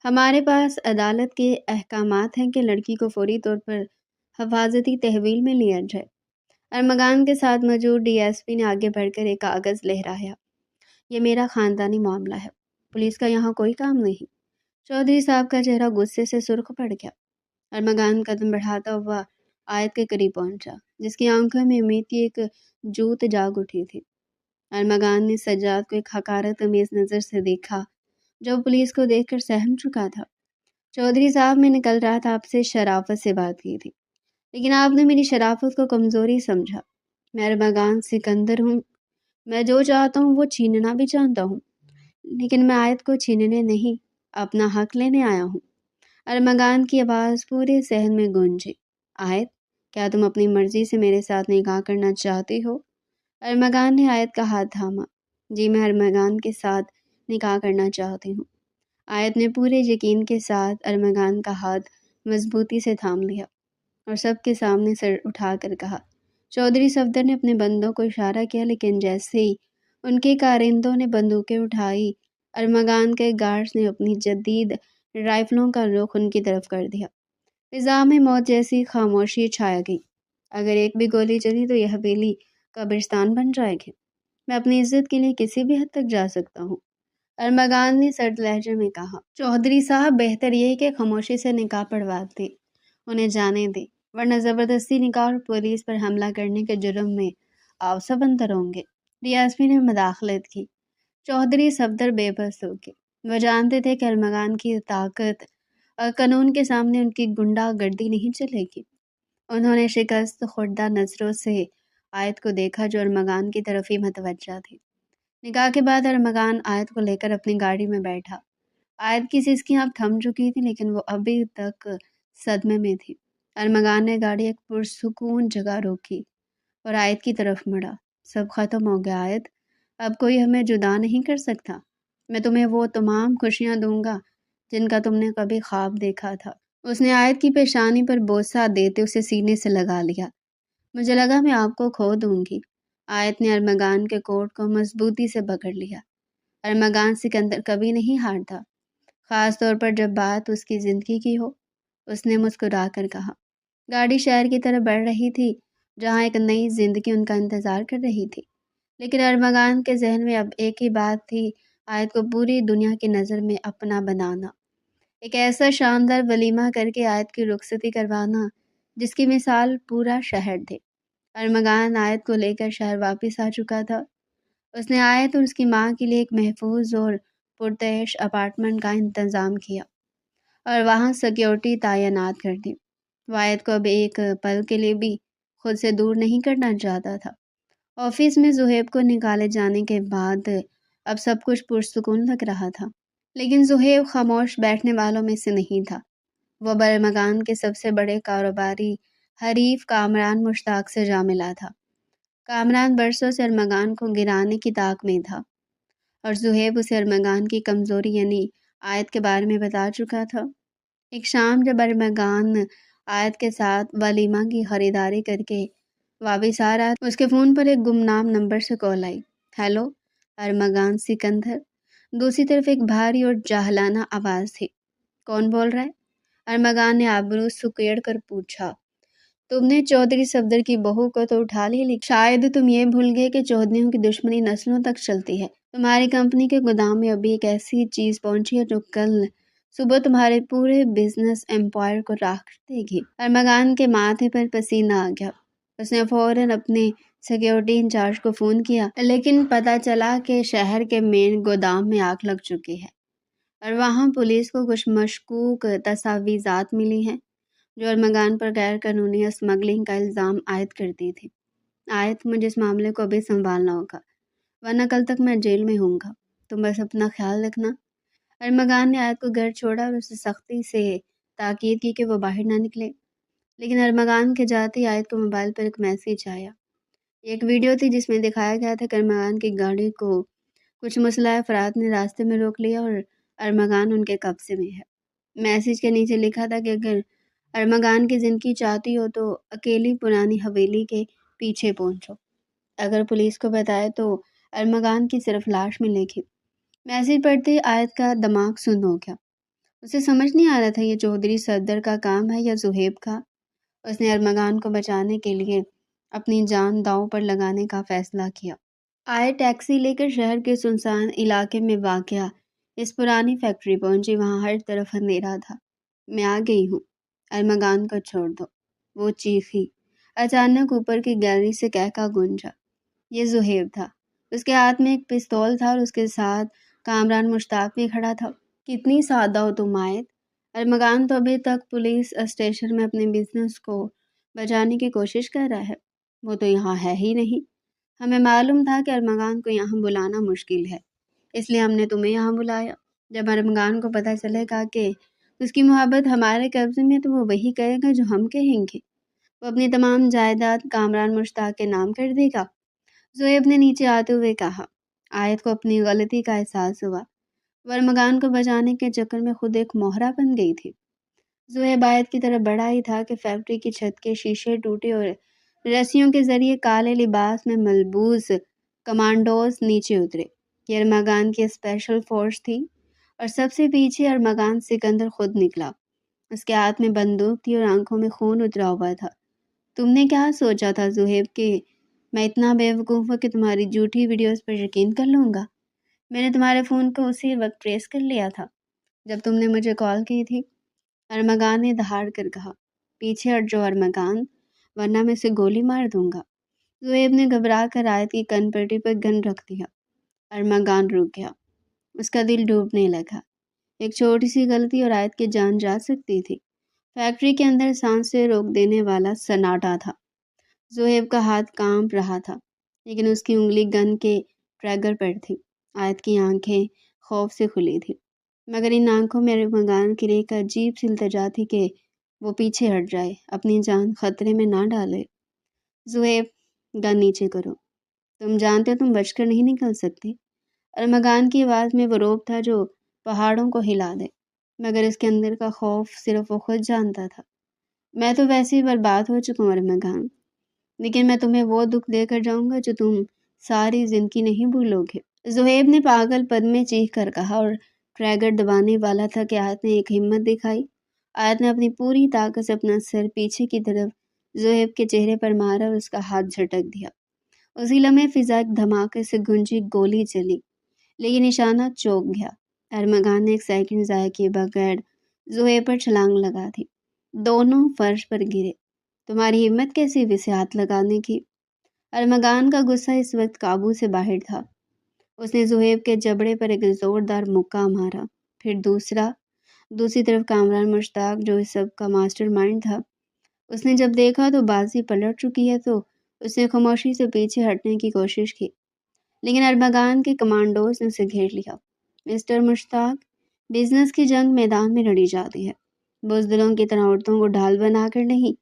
ہمارے پاس عدالت کے احکامات ہیں کہ لڑکی کو فوری طور پر حفاظتی تحویل میں لیا جائے۔ ارمغان کے ساتھ موجود ڈی ایس پی نے آگے بڑھ کر ایک کاغذ لہرایا۔ یہ میرا خاندانی معاملہ ہے، پولیس کا یہاں کوئی کام نہیں۔ چودھری صاحب کا چہرہ غصے سے سرخ پڑ گیا۔ ارمغان قدم بڑھاتا ہوا آیت کے قریب پہنچا، جس کی آنکھوں میں امید کی ایک جوت جاگ اٹھی تھی۔ ارمغان نے سجاد کو ایک حقارت امیز نظر سے دیکھا، جو پولیس کو دیکھ کر سہم چکا تھا۔ چودھری صاحب، میں نے کل رات آپ سے شرافت سے بات کی تھی، لیکن آپ نے میری شرافت کو کمزوری سمجھا۔ میں ارمغان سکندر ہوں، میں جو چاہتا ہوں وہ چھیننا بھی جانتا ہوں، لیکن میں آیت کو چھیننے نہیں، اپنا حق لینے آیا ہوں۔ ارمغان کی آواز پورے صحن میں گونجی۔ آیت، کیا تم اپنی مرضی سے میرے ساتھ نکاح کرنا چاہتی ہو؟ ارمغان نے آیت کا ہاتھ تھاما۔ جی، میں ارمغان کے ساتھ نکاح کرنا چاہتی ہوں۔ آیت نے پورے یقین کے ساتھ ارمغان کا ہاتھ مضبوطی سے تھام لیا اور سب کے سامنے سر اٹھا کر کہا۔ چودھری صفدر نے اپنے بندوں کو اشارہ کیا، لیکن جیسے ہی ان کے کارندوں نے بندوقیں اٹھائی، ارمغان کے گارڈز نے اپنی جدید رائفلوں کا رخ ان کی طرف کر دیا۔ فضا میں موت جیسی خاموشی چھا گئی۔ اگر ایک بھی گولی چلی تو یہ حویلی قبرستان بن جائے گی۔ میں اپنی عزت کے لیے کسی بھی حد تک جا سکتا ہوں، ارمغان نے سرد لہجے میں کہا۔ چودھری صاحب، بہتر یہی کہ خاموشی سے نکاح پڑھوا دیں، انہیں جانے دیں، ورنہ زبردستی نکاح اور پولیس پر حملہ کرنے کے جرم میں آپ سب اندر ہوں گے۔ ڈی ایس پی نے مداخلت کی۔ چودھری صفدر بے بس ہو گئے۔ وہ جانتے تھے کہ ارمغان کی طاقت اور قانون کے سامنے ان کی گنڈا گردی نہیں چلے گی۔ انہوں نے شکست خوردہ نظروں سے آیت کو دیکھا، جو ارمغان کی طرف ہی متوجہ تھی۔ نکاح کے بعد ارمغان آیت کو لے کر اپنی گاڑی میں بیٹھا۔ آیت کی سسکیاں اب تھم چکی تھیں، لیکن وہ ابھی تک صدمے میں تھی۔ ارمغان نے گاڑی ایک پرسکون جگہ روکی اور آیت کی طرف مڑا۔ سب ختم ہو گیا آیت، اب کوئی ہمیں جدا نہیں کر سکتا۔ میں تمہیں وہ تمام خوشیاں دوں گا جن کا تم نے کبھی خواب دیکھا تھا۔ اس نے آیت کی پیشانی پر بوسہ دیتے اسے سینے سے لگا لیا۔ مجھے لگا میں آپ کو کھو دوں گی۔ آیت نے ارمغان کے کوٹ کو مضبوطی سے پکڑ لیا۔ ارمغان سکندر کبھی نہیں ہارتا، خاص طور پر جب بات اس کی زندگی کی ہو۔ اس نے مسکرا کر کہا۔ گاڑی شہر کی طرف بڑھ رہی تھی جہاں ایک نئی زندگی ان کا انتظار کر رہی تھی، لیکن ارمغان کے ذہن میں اب ایک ہی بات تھی، آیت کو پوری دنیا کی نظر میں اپنا بنانا، ایک ایسا شاندار ولیمہ کر کے آیت کی رخصتی کروانا جس کی مثال پورا شہر دے۔ ارمغان آیت کو لے کر شہر واپس آ چکا تھا۔ اس نے آیت اور اس کی ماں کے لیے ایک محفوظ اور پرتعیش اپارٹمنٹ کا انتظام کیا اور وہاں سیکیورٹی تعینات کر دی۔ وہ آیت کو اب ایک پل کے لیے بھی خود سے دور نہیں کرنا چاہتا تھا۔ آفس میں زہیب کو نکالے جانے کے بعد اب سب کچھ پرسکون لگ رہا تھا، لیکن زہیب خاموش بیٹھنے والوں میں سے نہیں تھا۔ وہ ارمغان کے سب سے بڑے کاروباری حریف کامران مشتاق سے جا ملا تھا۔ کامران برسوں سے ارمغان کو گرانے کی طاق میں تھا اور زہیب اسے ارمغان کی کمزوری یعنی آیت کے بارے میں بتا چکا تھا۔ ایک شام جب ارمغان آیت کے ساتھ ولیمہ کی خریداری کر کے واپس آ رہا تھا، اس کے فون پر ایک گمنام نمبر سے کال آئی۔ ہیلو، ارمغان سکندر۔ دوسری طرف ایک بھاری اور جاہلانہ آواز تھی۔ کون بول رہا ہے؟ ارمغان نے آبرو سکیڑ کر پوچھا۔ تم نے چودھری صفدر کی بہو کو تو اٹھا لی، لیکن شاید تم یہ بھول گئے کہ چودھریوں کی دشمنی نسلوں تک چلتی ہے۔ تمہاری کمپنی کے گودام میں ابھی ایک ایسی چیز پہنچی ہے جو کل صبح تمہارے پورے بزنس امپائر کو راکھ دے گی۔ ارمغان کے ماتھے پر پسینہ آ گیا۔ اس نے فوراً اپنے سیکیورٹی انچارج کو فون کیا، لیکن پتہ چلا کہ شہر کے مین گودام میں آگ لگ چکی ہے اور وہاں پولیس کو کچھ مشکوک تصاویزات ملی ہیں جو ارمغان پر غیر قانونی اسمگلنگ کا الزام عائد کرتی تھی۔ آیت، مجھے اس معاملے کو ابھی سنبھالنا ہوگا ورنہ کل تک میں جیل میں ہوں گا۔ تم بس اپنا خیال رکھنا۔ ارمغان نے آیت کو گھر چھوڑا اور اسے سختی سے تاکید کی کہ وہ باہر نہ نکلے، لیکن ارمغان کے جاتے ہی آیت کو موبائل پر ایک میسیج آیا۔ ایک ویڈیو تھی جس میں دکھایا گیا تھا کہ ارمغان کی گاڑی کو کچھ مسلح افراد نے راستے میں روک لیا اور ارمغان ان کے قبضے میں ہے۔ میسیج کے نیچے لکھا تھا کہ اگر ارمغان کی زندگی چاہتی ہو تو اکیلی پرانی حویلی کے پیچھے پہنچو، اگر پولیس کو بتائے تو ارمغان کی صرف لاش ملے گی۔ میسیج پڑھتے آیت کا دماغ سن ہو گیا۔ اسے سمجھ نہیں آ رہا تھا یہ چودھری صفدر کا کام ہے یا زہیب کا۔ اس نے ارمغان کو بچانے کے لیے اپنی جان داؤ پر لگانے کا فیصلہ کیا۔ آیت ٹیکسی لے کر شہر کے سنسان علاقے میں واقع اس پرانی فیکٹری پہنچی۔ وہاں ہر طرف اندھیرا تھا۔ میں آ گئی ہوں، ارمغان کو چھوڑ دو، وہ چیخی۔ اچانک اوپر کی گیلری سے کہکا گونجا۔ یہ زہیب تھا۔ اس کے ہاتھ میں ایک پستول تھا اور اس کے ساتھ کامران مشتاق بھی کھڑا تھا۔ کتنی سادہ ہو تم آیت۔ ارمغان تو ابھی تک پولیس اسٹیشن میں اپنے بزنس کو بچانے کی کوشش کر رہا ہے، وہ تو یہاں ہے ہی نہیں۔ ہمیں معلوم تھا کہ ارمغان کو یہاں بلانا مشکل ہے، اس لیے ہم نے تمہیں یہاں بلایا۔ جب ارمغان کو پتہ چلے گا کہ اس کی محبت ہمارے قبضے میں تو وہ وہی کرے گا جو ہم کہیں گے۔ وہ اپنی تمام جائیداد کامران مشتاق کے نام کر دے گا۔ زہیب نے نیچے آتے ہوئے کہا۔ آیت کو اپنی غلطی کا احساس ہوا۔ وہ ارمغان کو بچانے کے چکر میں خود ایک مہرہ بن گئی تھی۔ زہیب آیت کی طرف بڑھا ہی تھا کہ فیکٹری کی چھت کے شیشے ٹوٹے اور رسیوں کے ذریعے کالے لباس میں ملبوس کمانڈوز نیچے اترے۔ یہ ارمغان کی اسپیشل فورس تھی اور سب سے پیچھے ارمغان سکندر خود نکلا۔ اس کے ہاتھ میں بندوق تھی اور آنکھوں میں خون اترا ہوا تھا۔ تم نے کیا سوچا تھا زہیب کہ میں اتنا بے وقوف ہوں کہ تمہاری جھوٹی ویڈیوز پر یقین کر لوں گا؟ میں نے تمہارے فون کو اسی وقت ٹریس کر لیا تھا جب تم نے مجھے کال کی تھی۔ ارمغان نے دہاڑ کر کہا۔ پیچھے ہٹ جو ارمغان، ورنہ میں اسے گولی مار دوں گا۔ زہیب نے گھبرا کر آیت کی کن پٹی پر گن رکھ دیا۔ ارمغان رک گیا۔ اس کا دل ڈوبنے لگا۔ ایک چھوٹی سی غلطی اور آیت کی جان جا سکتی تھی۔ فیکٹری کے اندر سانسیں روک دینے والا سناٹا تھا۔ زہیب کا ہاتھ کانپ رہا تھا، لیکن اس کی انگلی گن کے ٹریگر پر تھی۔ آیت کی آنکھیں خوف سے کھلی تھی، مگر ان آنکھوں میں ارمغان کی ایک عجیب سی التجا تھی کہ وہ پیچھے ہٹ جائے، اپنی جان خطرے میں نہ ڈالے۔ زہیب، گن نیچے کرو۔ تم جانتے ہو تم بچ کر نہیں نکل سکتی۔ ارمغان کی آواز میں وہ روب تھا جو پہاڑوں کو ہلا دے، مگر اس کے اندر کا خوف صرف وہ خود جانتا تھا۔ میں تو ویسے ہی برباد ہو چکا ہوں ارمغان، لیکن میں تمہیں وہ دکھ دے کر جاؤں گا جو تم ساری زندگی نہیں بھولو گے۔ زہیب نے پاگل پن میں چیخ کر کہا اور ٹریگر دبانے والا تھا کہ آیت نے ایک ہمت دکھائی۔ آیت نے اپنی پوری طاقت سے اپنا سر پیچھے کی طرف زہیب کے چہرے پر مارا اور اس کا ہاتھ جھٹک دیا۔ اسی لمحے فضا ایک دھماکے سے گونجی، گولی چلی، لیکن نشانہ چوک گیا۔ ارمغان نے ایک سیکنڈ ضائع کیے بغیر زہیب پر چھلانگ لگا دی۔ دونوں فرش پر گرے۔ تمہاری ہمت کیسی وسے ہاتھ لگانے کی؟ ارمغان کا غصہ اس وقت قابو سے باہر تھا۔ اس نے زہیب کے جبڑے پر ایک زوردار مکہ مارا، پھر دوسری طرف کامران مشتاق جو اس سب کا ماسٹر مائنڈ تھا، اس نے جب دیکھا تو بازی پلٹ چکی ہے تو اس نے خاموشی سے پیچھے ہٹنے کی کوشش کی، لیکن ارمغان کے کمانڈوز نے اسے گھیر لیا۔ مسٹر مشتاق، بزنس کی جنگ میدان میں لڑی جاتی ہے، بزدلوں کی طرح عورتوں کو ڈھال بنا کر نہیں،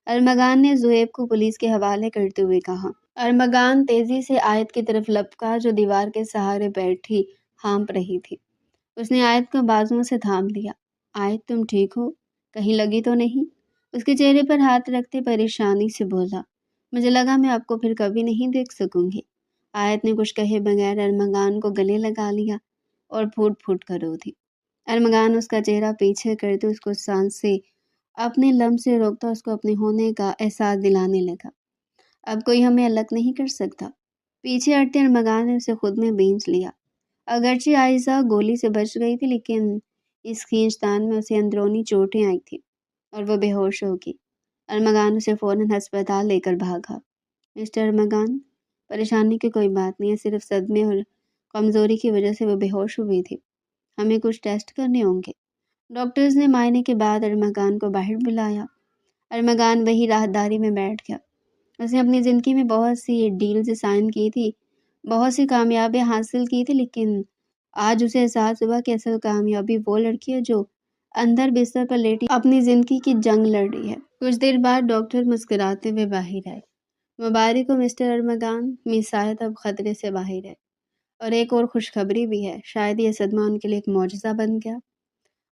ارمغان نے زہیب کو پولیس کے حوالے کرتے ہوئے کہا۔ ارمغان تیزی سے آیت کی طرف لپکا جو دیوار کے سہارے بیٹھی ہانپ رہی تھی۔ اس نے آیت کو بازوؤں سے تھام لیا۔ آیت تم ٹھیک ہو؟ کہیں لگی تو نہیں؟ اس کے چہرے پر ہاتھ رکھتے پریشانی سے بولا۔ مجھے لگا میں آپ کو پھر کبھی نہیں دیکھ سکوں گی۔ آیت نے کچھ کہے بغیر ارمغان کو گلے لگا لیا اور پھوٹ پھوٹ کر رو دی۔ ارمغان اس کا چہرہ پیچھے کرتے اس کو سانس سے اپنے لم سے روکتا اس کو اپنے ہونے کا احساس دلانے لگا۔ اب کوئی ہمیں الگ نہیں کر سکتا۔ پیچھے ہٹتے ارمغان نے اسے خود میں بینچ لیا۔ اگرچہ عائزہ گولی سے بچ گئی تھی، لیکن اس کھینچتان میں اسے اندرونی چوٹیں آئی تھیں اور وہ بے ہوش ہو گئی۔ ارمغان اسے فوراً ہسپتال لے کر بھاگا۔ مسٹر ارمغان، پریشانی کی کوئی بات نہیں ہے، صرف صدمے اور کمزوری کی وجہ سے وہ بے ہوش ہوئی تھی۔ ہمیں کچھ ٹیسٹ کرنے ہوں گے۔ ڈاکٹرز نے معائنے کے بعد ارمغان کو باہر بلایا۔ ارمغان وہی راہداری میں بیٹھ گیا۔ اس نے اپنی زندگی میں بہت سی ڈیلز سائن کی تھی، بہت سی کامیابیاں حاصل کی تھی، لیکن آج اسے احساس ہوا کہ اصل کامیابی وہ لڑکی ہے جو اندر بستر پر لیٹی اپنی زندگی کی جنگ لڑ رہی ہے۔ کچھ دیر بعد ڈاکٹر مسکراتے ہوئے باہر آئے۔ مبارک ہو مسٹر ارمغان، مس آیت اب خطرے سے باہر ہے، اور ایک اور خوشخبری بھی ہے، شاید یہ صدمہ ان کے لیے ایک معجزہ بن گیا۔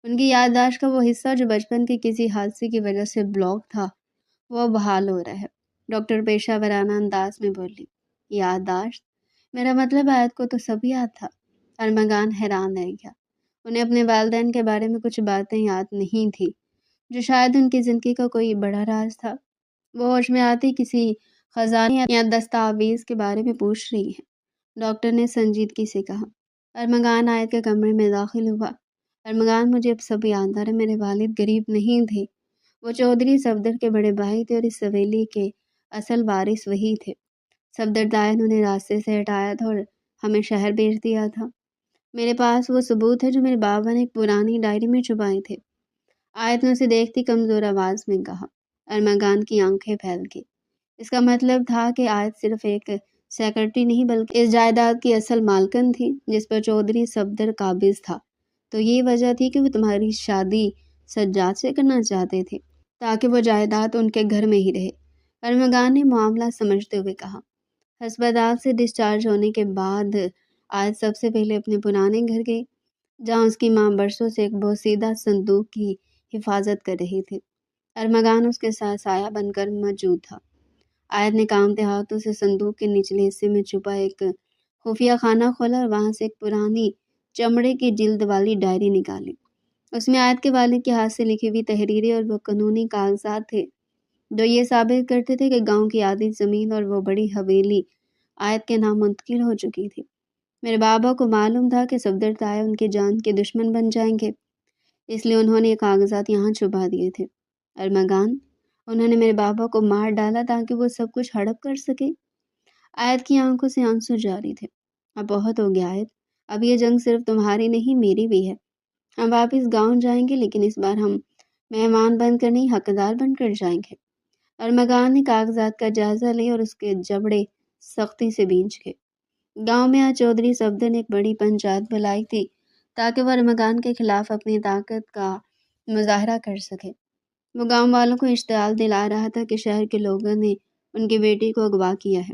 ان کی یادداشت کا وہ حصہ جو بچپن کے کسی حادثے کی وجہ سے بلاک تھا، وہ بحال ہو رہا ہے۔ ڈاکٹر پیشہ ورانہ انداز میں بولی۔ یادداشت؟ میرا مطلب آیت کو تو سب یاد تھا۔ ارمغان حیران رہ گیا۔ انہیں اپنے والدین کے بارے میں کچھ باتیں یاد نہیں تھیں جو شاید ان کی زندگی کا کوئی بڑا راز تھا۔ وہ ہوش میں آتی کسی خزانے یا دستاویز کے بارے میں پوچھ رہی ہیں۔ ڈاکٹر نے سنجیدگی سے کہا۔ ارمغان آیت کے کمرے میں داخل ہوا۔ ارمغان، مجھے اب سب یاد آ رہا ہے، میرے والد غریب نہیں تھے، وہ چودھری صفدر کے بڑے بھائی تھے اور اس حویلی کے اصل وارث وہی تھے۔ صفدر دائن انہیں راستے سے ہٹایا تھا اور ہمیں شہر بھیج دیا تھا۔ میرے پاس وہ ثبوت ہے جو میرے بابا نے ایک پرانی ڈائری میں چھپائے تھے۔ آیت نے اسے دیکھتی کمزور آواز میں کہا۔ ارمغان کی آنکھیں پھیل گئی۔ اس کا مطلب تھا کہ آیت صرف ایک سیکرٹری نہیں بلکہ اس جائیداد کی اصل مالکن تھی جس پر چودھری صفدر قابض تھا۔ تو یہ وجہ تھی کہ وہ تمہاری شادی سجاد سے کرنا چاہتے تھے تاکہ وہ جائیداد ان کے گھر میں ہی رہے۔ ارمغان نے معاملہ سمجھتے ہوئے کہا۔ ہسپتال سے ڈسچارج ہونے کے بعد آیت سب سے پہلے اپنے پرانے گھر گئی، جہاں اس کی ماں برسوں سے ایک بوسیدہ صندوق کی حفاظت کر رہی تھی۔ ارمغان اس کے ساتھ سایہ بن کر موجود تھا۔ آیت نے کانپتے ہاتھوں سے صندوق کے نچلے حصے میں چھپا ایک خفیہ خانہ کھولا اور وہاں سے ایک پرانی چمڑے کی جلد والی ڈائری نکالی۔ اس میں آیت کے والد کے ہاتھ سے لکھی ہوئی تحریریں اور وہ قانونی کاغذات تھے جو یہ ثابت کرتے تھے کہ گاؤں کی آدھی زمین اور وہ بڑی حویلی آیت کے نام منتقل ہو چکی تھی۔ میرے بابا کو معلوم تھا کہ صفدر تائے ان کی جان کے دشمن بن جائیں گے، اس لیے انہوں نے یہ کاغذات یہاں چھپا دیے تھے۔ ارمغان، انہوں نے میرے بابا کو مار ڈالا تاکہ وہ سب کچھ ہڑپ کر سکے؟ آیت کی آنکھوں سے آنسو جاری تھے۔ اب بہت ہو گیا آیت، اب یہ جنگ صرف تمہاری نہیں میری بھی ہے۔ ہم واپس گاؤں جائیں گے، لیکن اس بار ہم مہمان بن کر نہیں حقدار بن کر جائیں گے۔ ارمغان نے کاغذات کا جائزہ لیا اور اس کے جبڑے سختی سے بھینچ گئے۔ گاؤں میں آج چودھری صفدر نے ایک بڑی پنچایت بلائی تھی تاکہ وہ ارمغان کے خلاف اپنی طاقت کا مظاہرہ کر سکے۔ وہ گاؤں والوں کو اشتعال دلا رہا تھا کہ شہر کے لوگوں نے ان کی بیٹی کو اغوا کیا ہے۔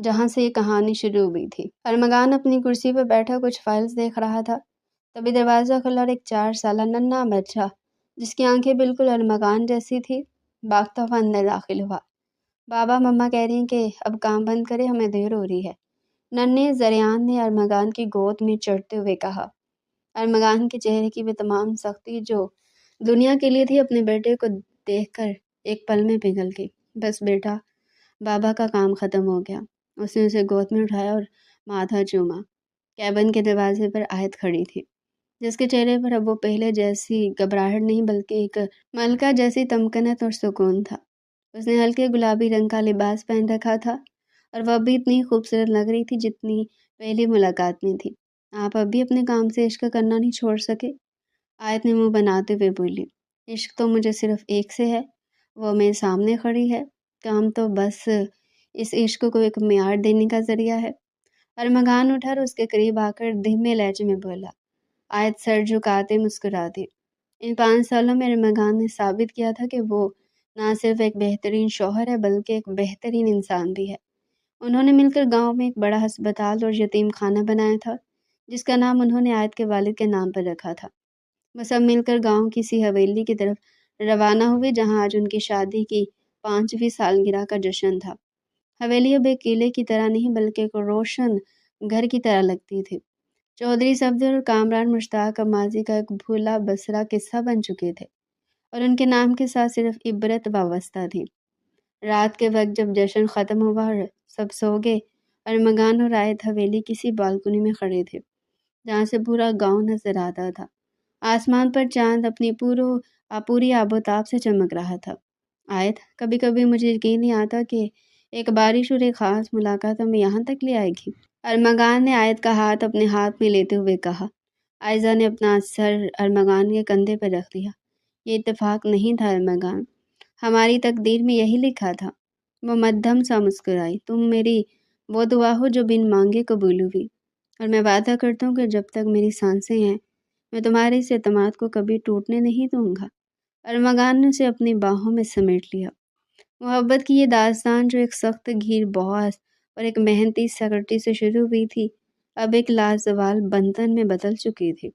جہاں سے یہ کہانی شروع ہوئی تھی۔ ارمغان اپنی کرسی پر بیٹھا کچھ فائلز دیکھ رہا تھا، تبھی دروازہ کھلا اور ایک 4 سالہ ننھا بچہ جس کی آنکھیں بالکل ارمغان جیسی تھی بھاگتا ہوا اندر داخل ہوا۔ بابا مما کہہ رہی ہیں کہ اب کام بند کرے، ہمیں دیر ہو رہی ہے، ننھے زریان نے ارمغان کی گود میں چڑھتے ہوئے کہا۔ ارمغان کے چہرے کی وہ تمام سختی جو دنیا کے لیے تھی اپنے بیٹے کو دیکھ کر ایک پل میں پگھل گئی۔ بس بیٹا، بابا کا کام ختم ہو گیا۔ اس نے اسے گود میں اٹھایا اور ماتھا چوما۔ کیبن کے دروازے پر آیت کھڑی تھی، جس کے چہرے پر اب وہ پہلے جیسی گھبراہٹ نہیں بلکہ ایک ملکہ جیسی تمکنت اور سکون تھا۔ اس نے ہلکے گلابی رنگ کا لباس پہن رکھا تھا اور وہ ابھی اتنی خوبصورت لگ رہی تھی جتنی پہلی ملاقات میں تھی۔ آپ اب بھی اپنے کام سے عشق کرنا نہیں چھوڑ سکے؟ آیت نے منہ بناتے ہوئے بولی۔ عشق تو مجھے صرف ایک سے ہے، وہ میرے سامنے کھڑی ہے، کام تو بس اس عشق کو ایک معیار دینے کا ذریعہ ہے۔ ارمغان اٹھا اور اس کے قریب آ کر دھیمے لہجے میں بولا۔ آیت سر جھکاتے مسکرا دی۔ ان 5 سالوں میں ارمغان نے ثابت کیا تھا کہ وہ نہ صرف ایک بہترین شوہر ہے بلکہ ایک بہترین انسان بھی ہے۔ انہوں نے مل کر گاؤں میں ایک بڑا ہسپتال اور یتیم خانہ بنایا تھا جس کا نام انہوں نے آیت کے والد کے نام پر رکھا تھا۔ وہ سب مل کر گاؤں کی سی حویلی کی طرف روانہ ہوئے جہاں آج ان کی شادی کی 5ویں سالگرہ کا جشن تھا۔ حویلی اب ایک قلعے کی طرح نہیں بلکہ ایک روشن گھر کی طرح لگتی تھی۔ چودھری صفدر اور کامران مشتاق اب ماضی کا ایک بھولا بسرا قصہ بن چکے تھے اور ان کے نام کے ساتھ صرف عبرت وابستہ تھی۔ رات کے وقت جب جشن ختم ہوا اور سب سو گئے، ارمغان اور آیت حویلی کسی بالکنی میں کھڑے تھے جہاں سے پورا گاؤں نظر آتا تھا۔ آسمان پر چاند اپنی پوری آب و تاب سے چمک رہا تھا۔ آیت، کبھی کبھی مجھے یقین نہیں آتا کہ ایک بارش اور ایک خاص ملاقات ہمیں یہاں تک لے آئے گی۔ ارمغان نے آیت کا ہاتھ اپنے ہاتھ میں لیتے ہوئے کہا۔ آئزہ نے اپنا سر ارمغان کے کندھے پر رکھ دیا۔ یہ اتفاق نہیں تھا ارمغان، ہماری تقدیر میں یہی لکھا تھا۔ وہ مدھم سا مسکرائی۔ تم میری وہ دعا ہو جو بن مانگے قبول ہوئی، اور میں وعدہ کرتا ہوں کہ جب تک میری سانسیں ہیں میں تمہارے اس اعتماد کو کبھی ٹوٹنے نہیں دوں گا۔ ارمغان نے اسے اپنی باہوں میں سمیٹ لیا۔ محبت کی یہ داستان جو ایک سخت گیر باس اور ایک محنتی سیکرٹری سے شروع ہوئی تھی اب ایک لازوال بندھن میں بدل چکی تھی۔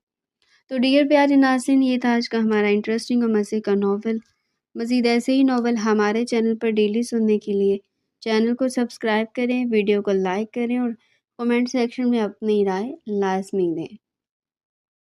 تو ڈیئر پیارے ناظرین، یہ تھا آج کا ہمارا انٹرسٹنگ اور مزے کا ناول۔ مزید ایسے ہی ناول ہمارے چینل پر ڈیلی سننے کے لیے چینل کو سبسکرائب کریں، ویڈیو کو لائک کریں اور کمنٹ سیکشن میں اپنی رائے لازمی دیں۔